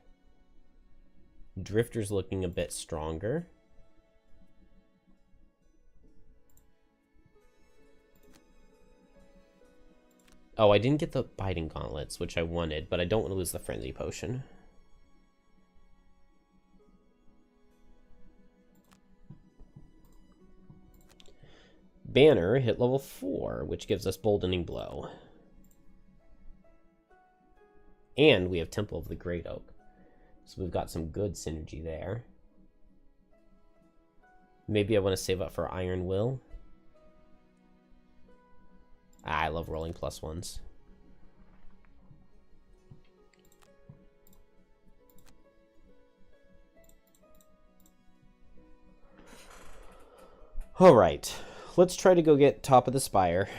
Speaker 1: Drifter's looking a bit stronger. Oh, I didn't get the biting gauntlets, which I wanted, but I don't want to lose the frenzy potion. Banner hit level 4, which gives us Boldening Blow. And we have Temple of the Great Oak. So we've got some good synergy there. Maybe I want to save up for Iron Will. I love rolling +1s. All right, let's try to go get top of the spire.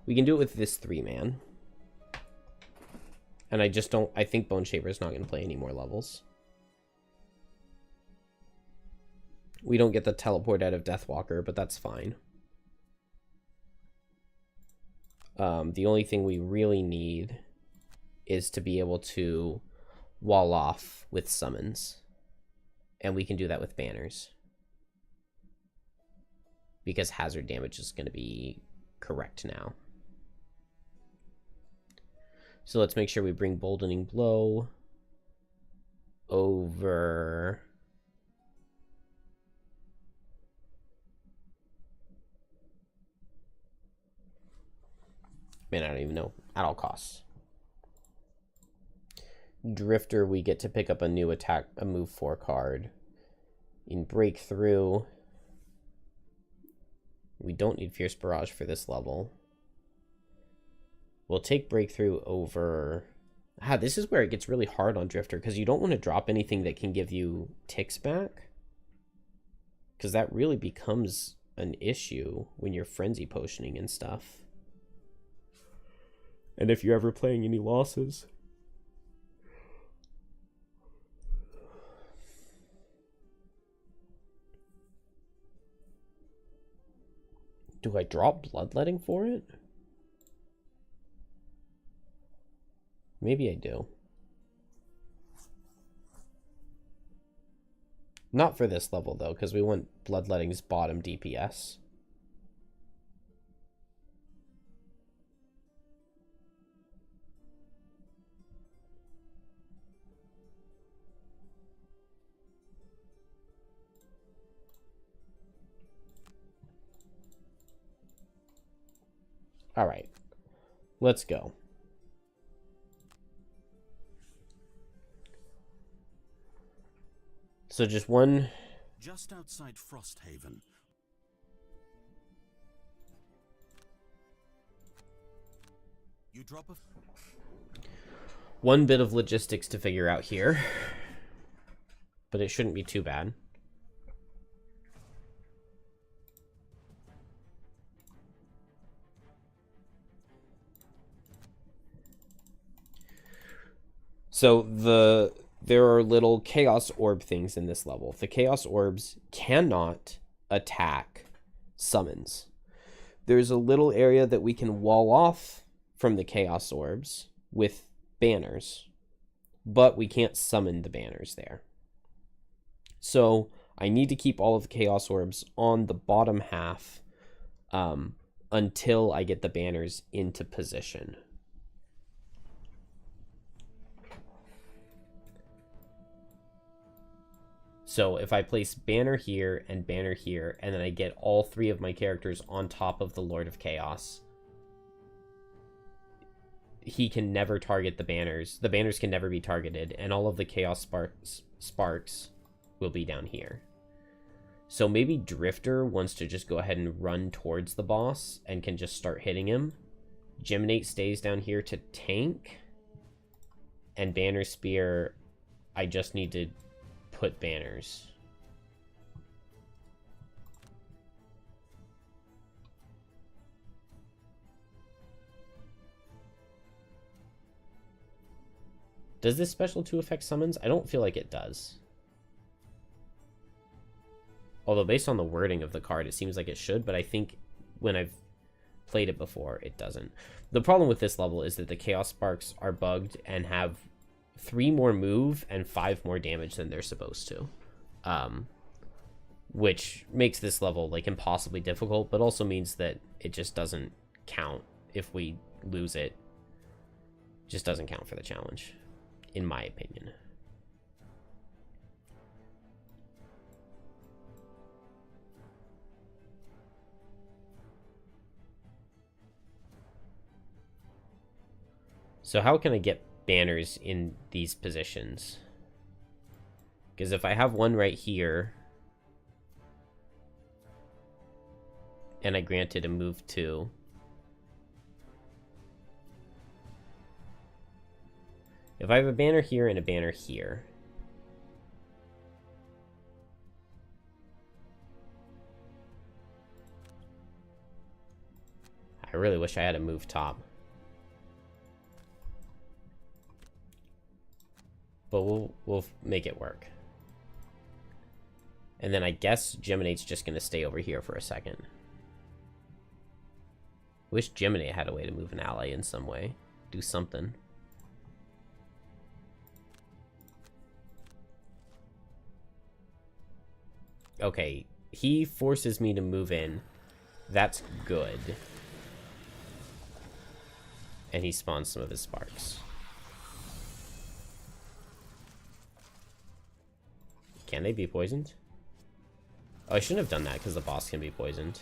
Speaker 1: We can do it with this 3-man. And I just don't... I think Bone Shaper is not going to play any more levels. We don't get the teleport out of Deathwalker, but that's fine. The only thing we really need is to be able to wall off with summons. And we can do that with banners. Because hazard damage is going to be correct now. So let's make sure we bring Boldening Blow over... Man, I don't even know. At all costs. Drifter, we get to pick up a new attack, a move 4 card. In Breakthrough, we don't need Fierce Barrage for this level. We'll take Breakthrough over... this is where it gets really hard on Drifter, because you don't want to drop anything that can give you ticks back. Because that really becomes an issue when you're Frenzy Potioning and stuff. And if you're ever playing any losses. Do I drop Bloodletting for it? Maybe I do. Not for this level, though, because we want Bloodletting's bottom DPS. All right, let's go. So just one...
Speaker 2: Just outside Frosthaven. You drop a...
Speaker 1: One bit of logistics to figure out here. But it shouldn't be too bad. So there are little Chaos Orb things in this level. The Chaos Orbs cannot attack summons. There's a little area that we can wall off from the Chaos Orbs with banners, but we can't summon the banners there. So I need to keep all of the Chaos Orbs on the bottom half until I get the banners into position. So if I place banner here, and then I get all 3 of my characters on top of the Lord of Chaos, he can never target the banners. The banners can never be targeted, and all of the Chaos sparks will be down here. So maybe Drifter wants to just go ahead and run towards the boss and can just start hitting him. Geminate stays down here to tank. And Banner Spear, I just need to put banners. Does this special 2 affect summons? I don't feel like it does. Although based on the wording of the card, it seems like it should, but I think when I've played it before, it doesn't. The problem with this level is that the Chaos Sparks are bugged and have 3 more move and 5 more damage than they're supposed to. Which makes this level like impossibly difficult, but also means that it just doesn't count if we lose it. Just doesn't count for the challenge. in my opinion. So how can I get banners in these positions? Because if I have one right here, and I grant it a move 2, if I have a banner here and a banner here, I really wish I had a move top. But we'll make it work. And then I guess Geminate's just going to stay over here for a second. Wish Geminate had a way to move an ally in some way. Do something. Okay, he forces me to move in. That's good. And he spawns some of his sparks. Can they be poisoned? Oh, I shouldn't have done that because the boss can be poisoned.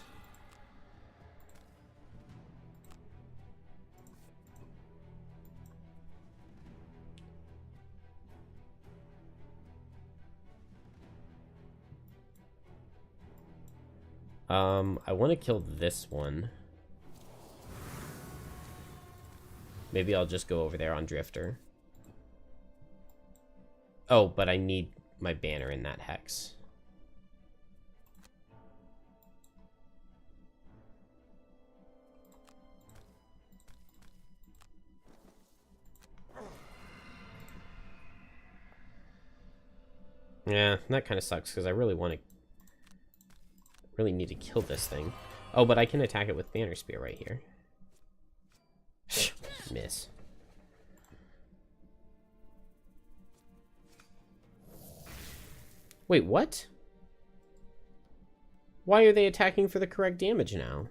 Speaker 1: I want to kill this one. Maybe I'll just go over there on Drifter. Oh, but I need my banner in that hex. Yeah, that kind of sucks because I really need to kill this thing. Oh, but I can attack it with Banner Spear right here. Miss. Wait, what? Why are they attacking for the correct damage now?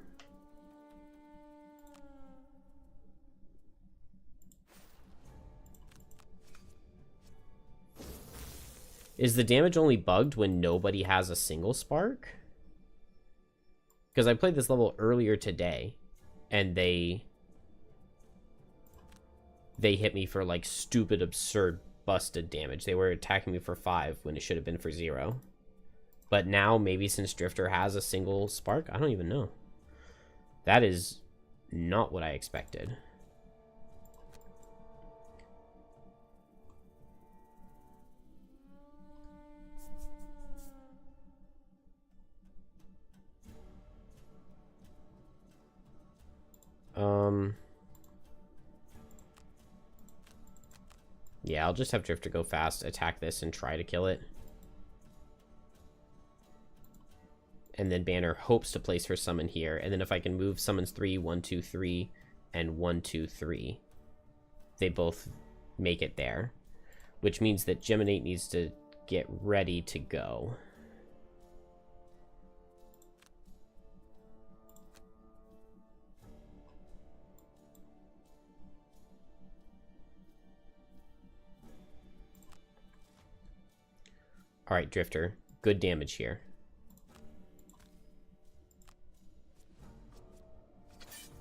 Speaker 1: Is the damage only bugged when nobody has a single spark? Because I played this level earlier today, and they hit me for, like, stupid, absurd, busted damage. They were attacking me for 5 when it should have been for 0. But now, maybe since Drifter has a single spark, I don't even know. That is not what I expected. Yeah, I'll just have Drifter go fast, attack this, and try to kill it. And then Banner hopes to place her summon here. And then if I can move summons 3, 1, 2, 3, and 1, 2, 3, they both make it there. Which means that Geminate needs to get ready to go. Alright, Drifter. Good damage here.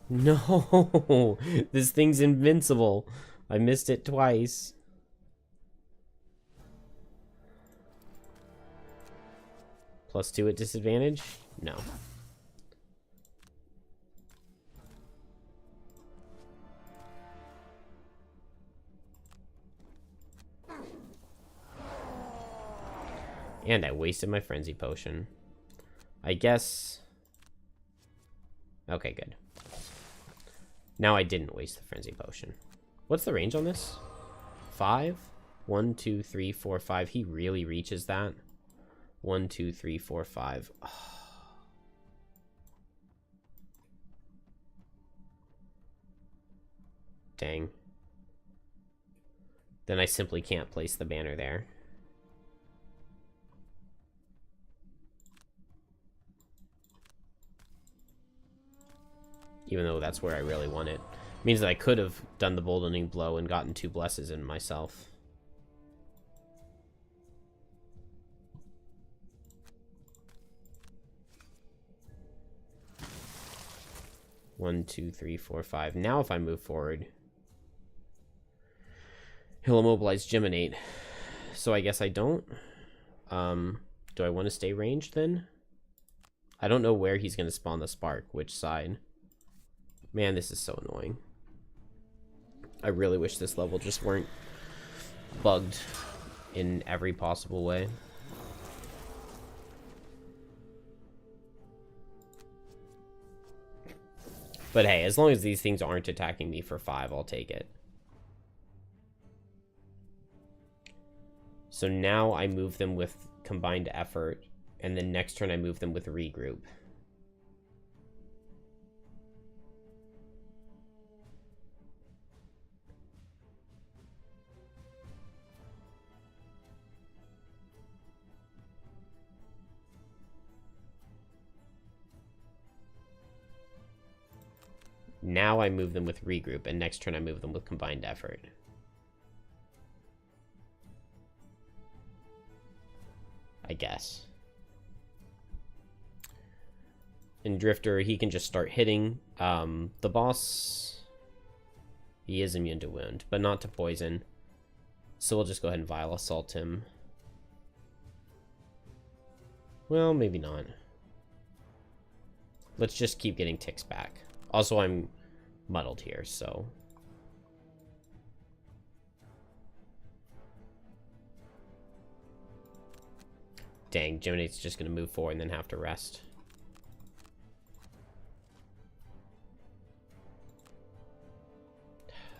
Speaker 1: No! This thing's invincible. I missed it twice. +2 at disadvantage? No. And I wasted my Frenzy Potion. I guess... Okay, good. Now I didn't waste the Frenzy Potion. What's the range on this? 5? 1, 2, 3, 4, 5. He really reaches that. 1, 2, 3, 4, 5. Oh. Dang. Then I simply can't place the banner there. Even though that's where I really want it. Means that I could have done the Boldening Blow and gotten 2 blesses in myself. 1, 2, 3, 4, 5. Now if I move forward, he'll immobilize Geminate. So I guess I don't. Do I want to stay ranged then? I don't know where he's going to spawn the spark, which side. Man, this is so annoying. I really wish this level just weren't bugged in every possible way. But hey, as long as these things aren't attacking me for 5, I'll take it. So now I move them with combined effort, and then next turn I move them with regroup. Now I move them with regroup, and next turn I move them with combined effort. I guess. And Drifter, he can just start hitting. The boss, he is immune to wound, but not to poison. So we'll just go ahead and Vile Assault him. Well, maybe not. Let's just keep getting ticks back. Also, I'm muddled here, so... Dang, Geminate's just going to move forward and then have to rest.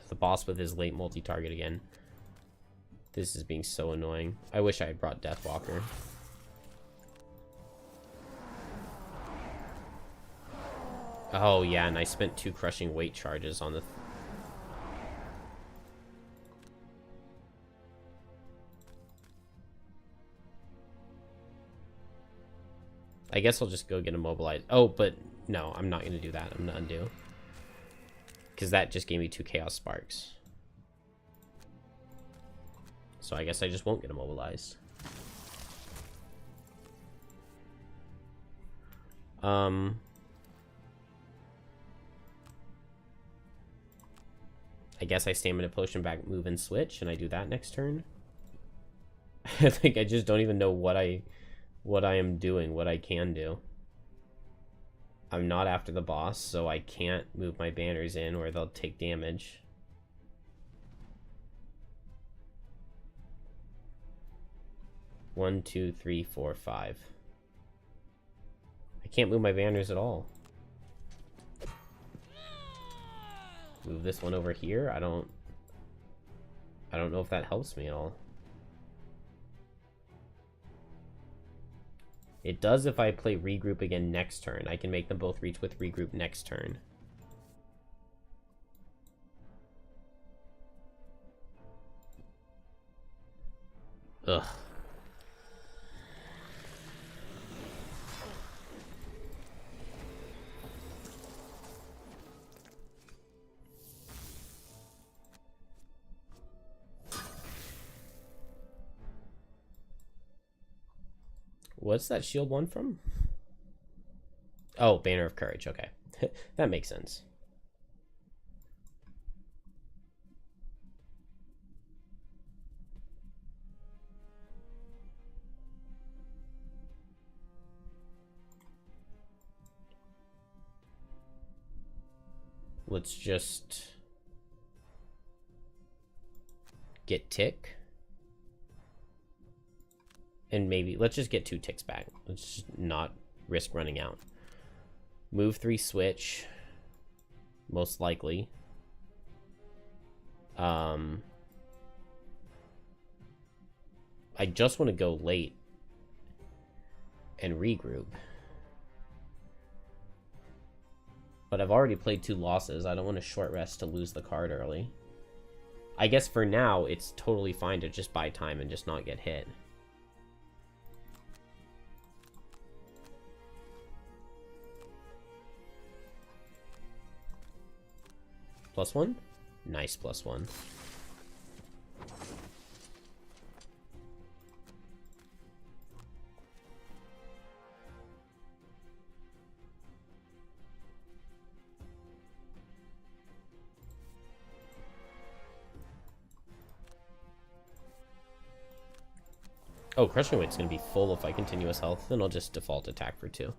Speaker 1: The boss with his late multi-target again. This is being so annoying. I wish I had brought Deathwalker. Oh, yeah, and I spent 2 crushing weight charges on the... I guess I'll just go get immobilized. Oh, but no, I'm not going to do that. I'm going to undo. Because that just gave me 2 Chaos Sparks. So I guess I just won't get immobilized. I guess I Stamina Potion back, move, and switch, and I do that next turn. I think I just don't even know what I am doing, what I can do. I'm not after the boss, so I can't move my banners in or they'll take damage. One, two, three, four, 5. I can't move my banners at all. Move this one over here. I don't know if that helps me at all. It does if I play regroup again next turn. I can make them both reach with regroup next turn. Ugh. What's that shield one from? Oh, Banner of Courage. Okay. That makes sense. Let's just get tick. And maybe, let's just get 2 ticks back. Let's just not risk running out. Move 3, switch. Most likely. I just want to go late and regroup. But I've already played 2 losses. I don't want a short rest to lose the card early. I guess for now, it's totally fine to just buy time and just not get hit. +1? Nice +1. Oh, Crushing Weight's going to be full if I continuous health. Then I'll just default attack for 2.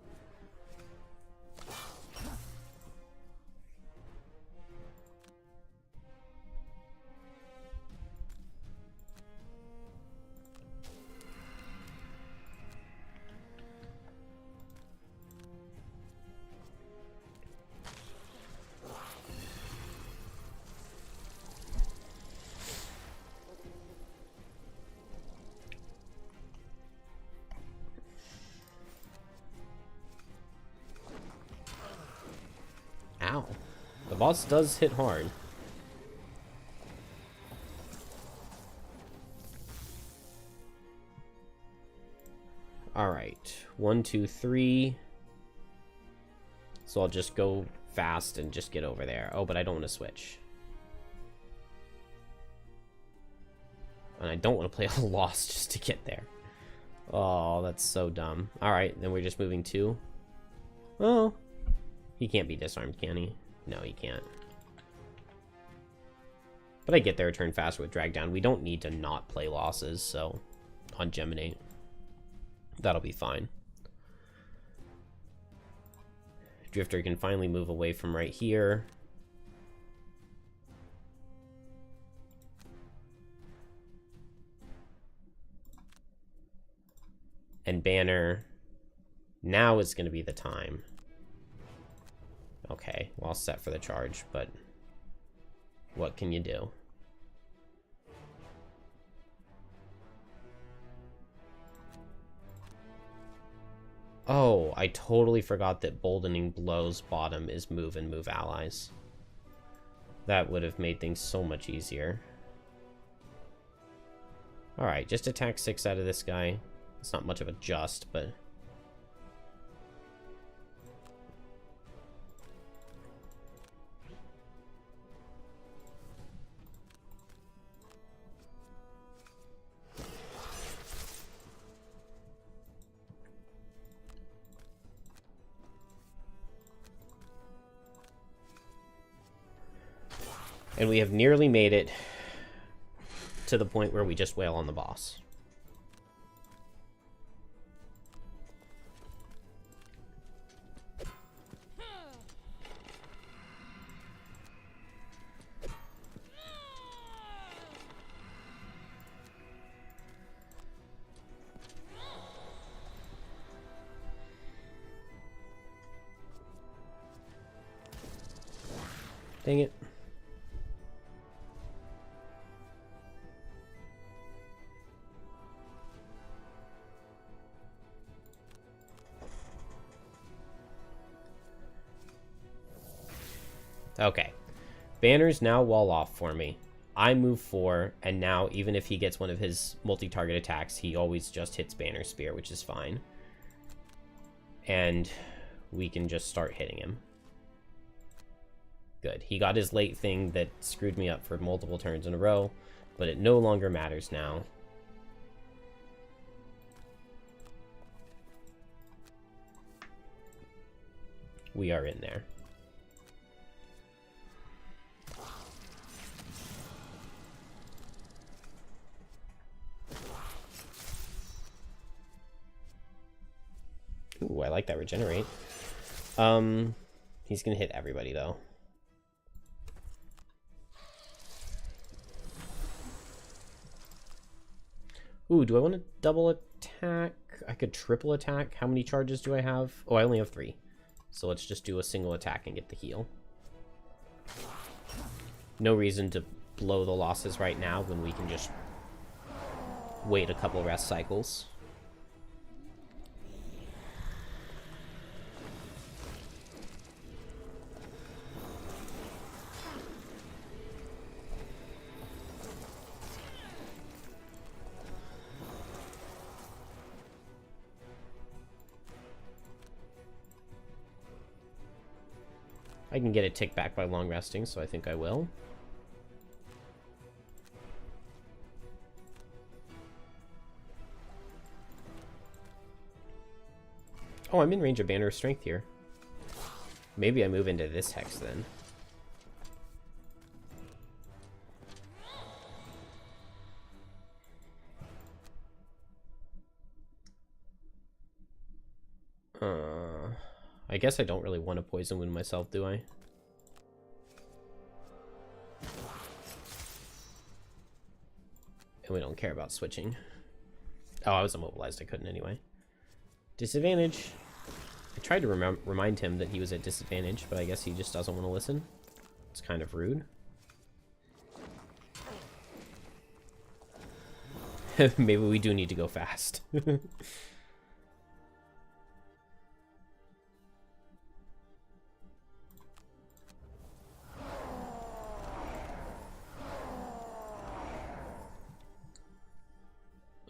Speaker 1: Ow. The boss does hit hard. Alright. 1, 2, 3. So I'll just go fast and just get over there. Oh, but I don't want to switch. And I don't want to play a loss just to get there. Oh, that's so dumb. Alright, then we're just moving 2. Oh. He can't be disarmed, can he? No, he can't. But I get there a turn faster with drag down. We don't need to not play losses, so on Geminate. That'll be fine. Drifter can finally move away from right here. And Banner, now is going to be the time. Okay, well, set for the charge, but what can you do? Oh, I totally forgot that Boldening Blows bottom is move and move allies. That would have made things so much easier. Alright, just attack 6 out of this guy. It's not much of a just, but... And we have nearly made it to the point where we just wail on the boss. Dang it. Okay. Banner's now wall off for me. I move 4, and now even if he gets one of his multi-target attacks, he always just hits Banner Spear, which is fine. And we can just start hitting him. Good. He got his late thing that screwed me up for multiple turns in a row, but it no longer matters now. We are in there. Ooh, I like that regenerate. He's gonna hit everybody though. Ooh, do I want to double attack? I could triple attack. How many charges do I have? Oh, I only have 3. So let's just do a single attack and get the heal. No reason to blow the losses right now when we can just wait a couple rest cycles. I can get a tick back by long resting, so I think I will. Oh, I'm in range of Banner of Strength here. Maybe I move into this hex then. I guess I don't really want to poison wound myself, do I? And we don't care about switching. Oh, I was immobilized. I couldn't anyway. Disadvantage. I tried to remind him that he was at disadvantage, but I guess he just doesn't want to listen. It's kind of rude. Maybe we do need to go fast.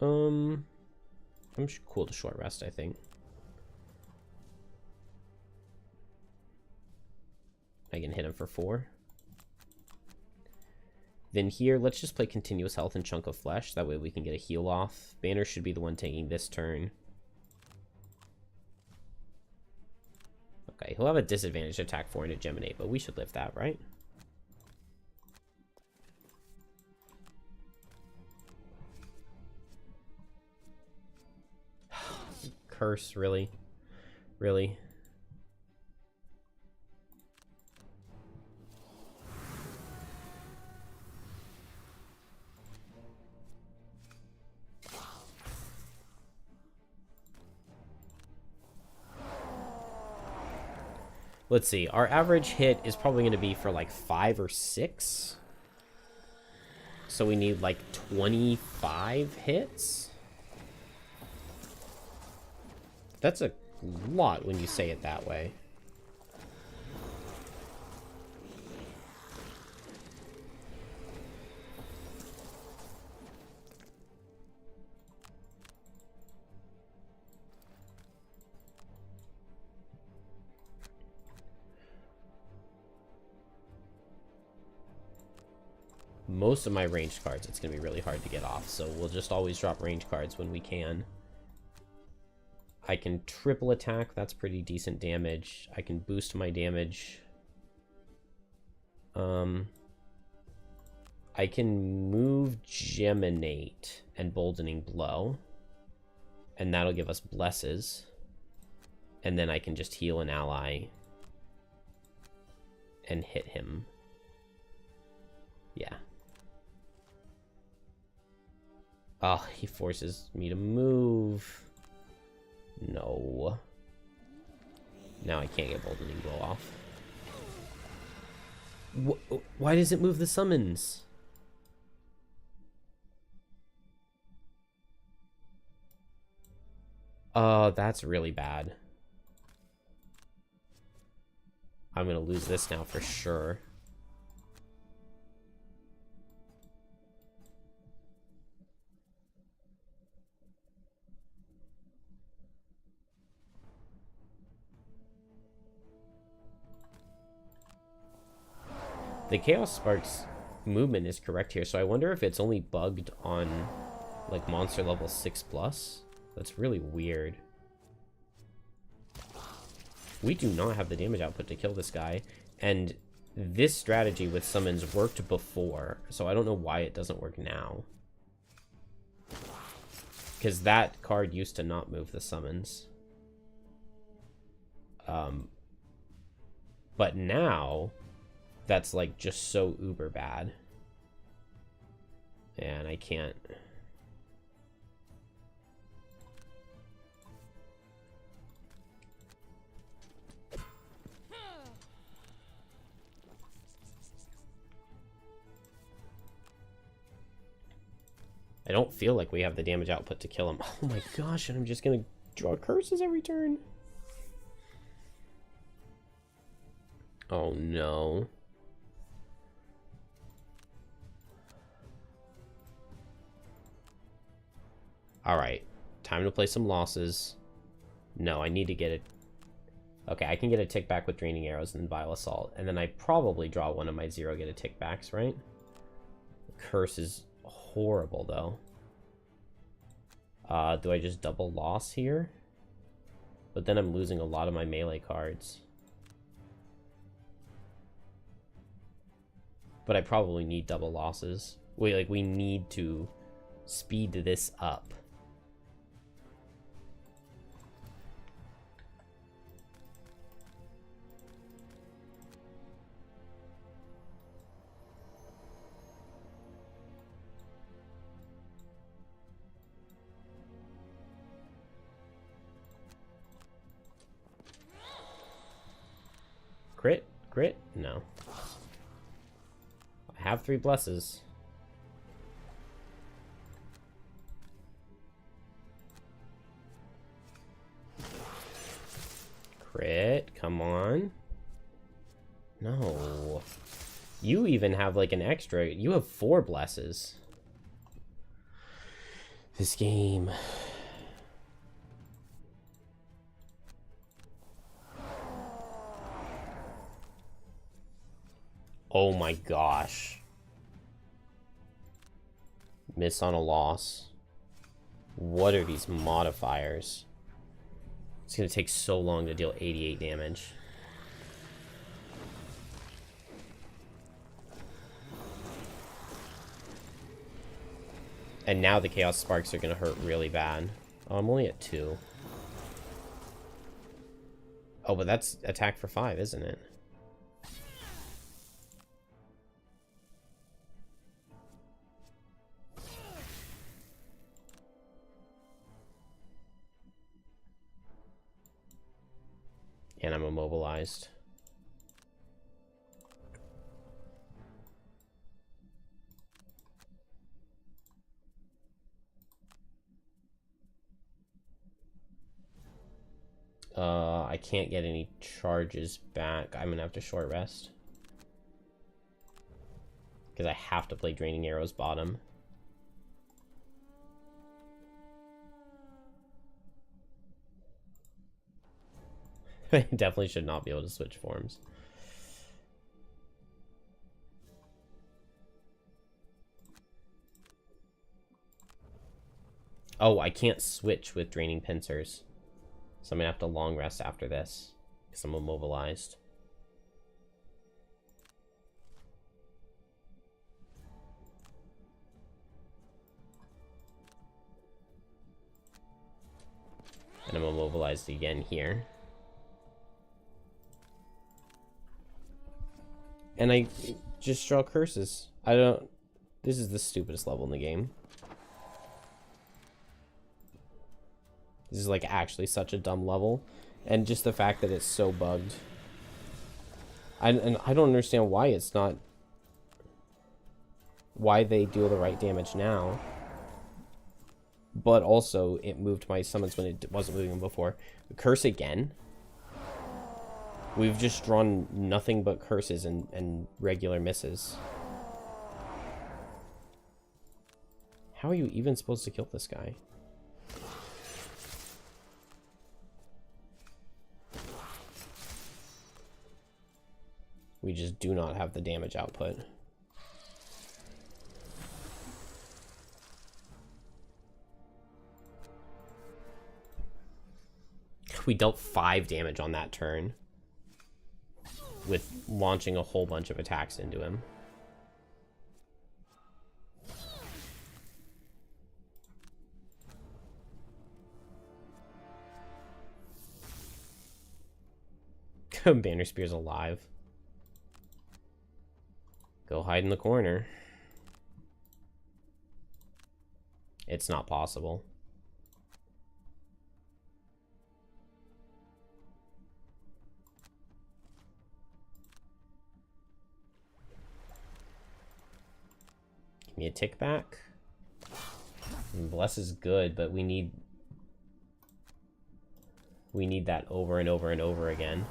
Speaker 1: I'm cool to short rest, I think. I can hit him for 4. Then here, let's just play Continuous Health and Chunk of Flesh. That way we can get a heal off. Banner should be the one taking this turn. Okay, he'll have a disadvantage attack 4 into Geminate, but we should live that, right? Curse, really? Really? Let's see. Our average hit is probably going to be for like 5 or 6. So we need like 25 hits. That's a lot when you say it that way. Most of my ranged cards, it's going to be really hard to get off, so we'll just always drop ranged cards when we can. I can triple attack, that's pretty decent damage. I can boost my damage. I can move Geminate and Boldening Blow, and that'll give us Blesses. And then I can just heal an ally and hit him. Yeah. Oh, he forces me to move. No. Now I can't get Boldening Blow off. Why does it move the summons? That's really bad. I'm gonna lose this now for sure. The Chaos Spark's movement is correct here, so I wonder if it's only bugged on, like, monster level 6+. That's really weird. We do not have the damage output to kill this guy, and this strategy with summons worked before, so I don't know why it doesn't work now. Because that card used to not move the summons. But now, that's like just so uber bad. And I can't. I don't feel like we have the damage output to kill him. Oh my gosh, and I'm just gonna draw curses every turn. Oh no. Alright, time to play some losses. No, I need to get it. Okay, I can get a tick back with Draining Arrows and Vile Assault, and then I probably draw one of my 0 get a tick backs, right? Curse is horrible, though. Do I just double loss here? But then I'm losing a lot of my melee cards. But I probably need double losses. We need to speed this up. Crit? Crit? No. I have 3 blesses. Crit, come on. No. You even have like an extra. You have 4 blesses. This game. Oh my gosh. Miss on a loss. What are these modifiers? It's gonna take so long to deal 88 damage. And now the Chaos Sparks are gonna hurt really bad. Oh, I'm only at 2. Oh, but that's attack for 5, isn't it? And I'm immobilized. I can't get any charges back. I'm gonna have to short rest. Because I have to play Draining Arrows bottom. I definitely should not be able to switch forms. Oh, I can't switch with Draining Pincers. So I'm gonna have to long rest after this. Because I'm immobilized. And I'm immobilized again here. And I just draw curses. I don't... This is the stupidest level in the game. This is like actually such a dumb level. And just the fact that it's so bugged. And I don't understand why it's not... Why they do the right damage now. But also, it moved my summons when it wasn't moving them before. Curse again? We've just drawn nothing but curses and regular misses. How are you even supposed to kill this guy? We just do not have the damage output. We dealt 5 damage on that turn. With launching a whole bunch of attacks into him. Banner Spear's alive. Go hide in the corner. It's not possible. Give me a tick back. And Bless is good, but we need that over and over and over again.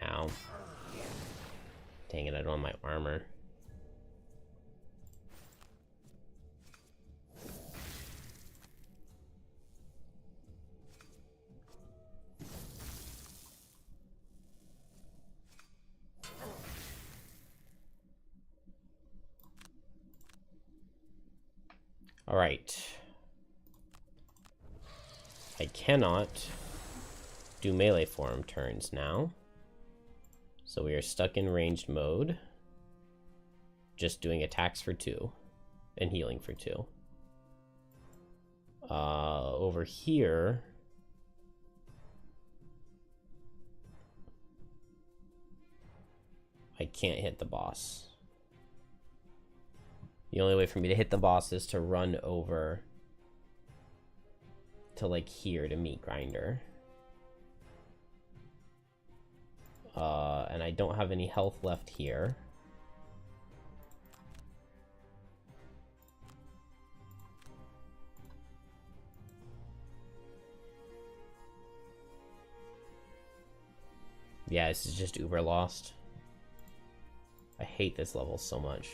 Speaker 1: Ow. Dang it, I don't have my armor. All right. I cannot do melee form turns now. So we are stuck in ranged mode. Just doing attacks for 2 and healing for 2. Over here, can't hit the boss. The only way for me to hit the boss is to run over to like here to meet Grinder. And I don't have any health left here. Yeah, this is just uber lost. I hate this level so much.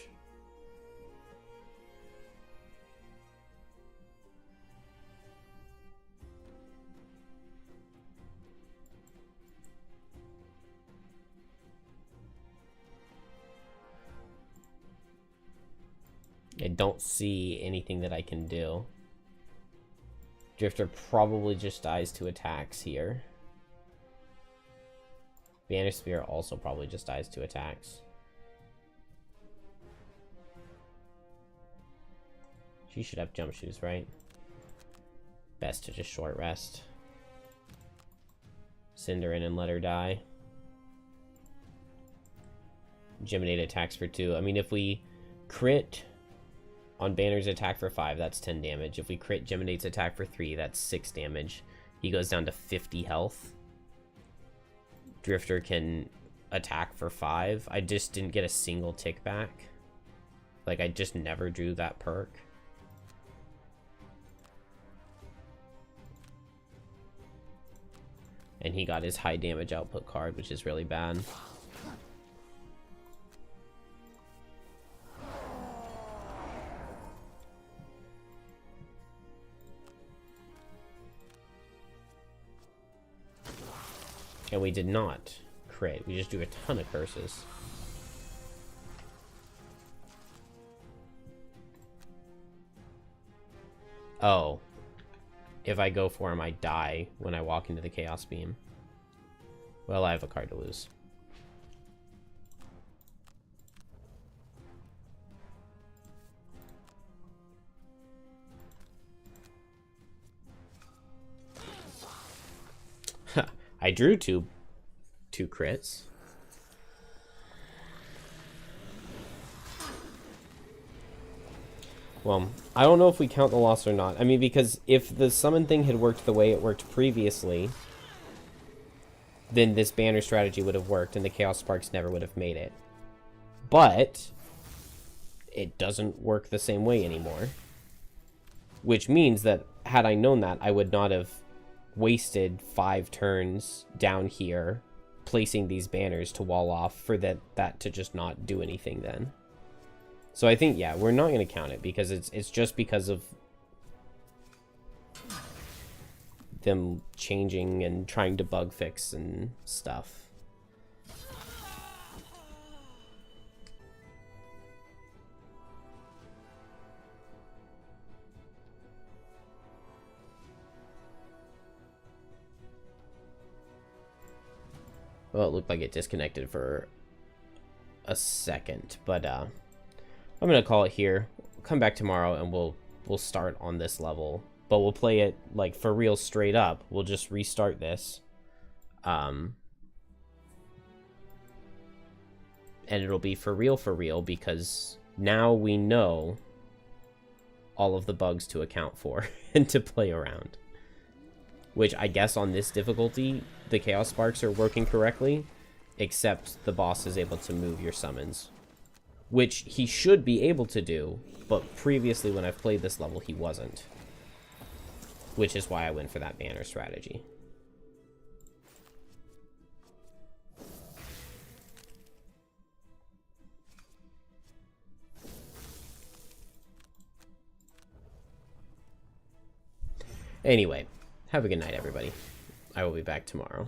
Speaker 1: I don't see anything that I can do. Drifter probably just dies to attacks here. Banner Spear also probably just dies to attacks. She should have jump shoes, right? Best to just short rest. Send her in and let her die. Geminate attacks for 2. I mean, if we crit on Banner's attack for 5, that's 10 damage. If we crit Geminate's attack for 3, that's 6 damage. He goes down to 50 health. Drifter can attack for 5. I just didn't get a single tick back. Like, I just never drew that perk. And he got his high damage output card, which is really bad. And we did not crit. We just do a ton of curses. Oh. If I go for him, I die when I walk into the Chaos Beam. Well, I have a card to lose. I drew two crits. Well, I don't know if we count the loss or not. I mean, because if the summon thing had worked the way it worked previously, then this banner strategy would have worked and the Chaos Sparks never would have made it. But it doesn't work the same way anymore. Which means that had I known that, I would not have wasted 5 turns down here placing these banners to wall off for that to just not do anything then. So I think, yeah, we're not going to count it because it's just because of them changing and trying to bug fix and stuff. Well, it looked like it disconnected for a second, but I'm gonna call it here. Come back tomorrow and we'll start on this level, but we'll play it like for real straight up. We'll just restart this, and it'll be for real because now we know all of the bugs to account for and to play around. Which I guess on this difficulty, the Chaos Sparks are working correctly, except the boss is able to move your summons. Which he should be able to do, but previously when I've played this level, he wasn't. Which is why I went for that banner strategy. Anyway. Have a good night, everybody. I will be back tomorrow.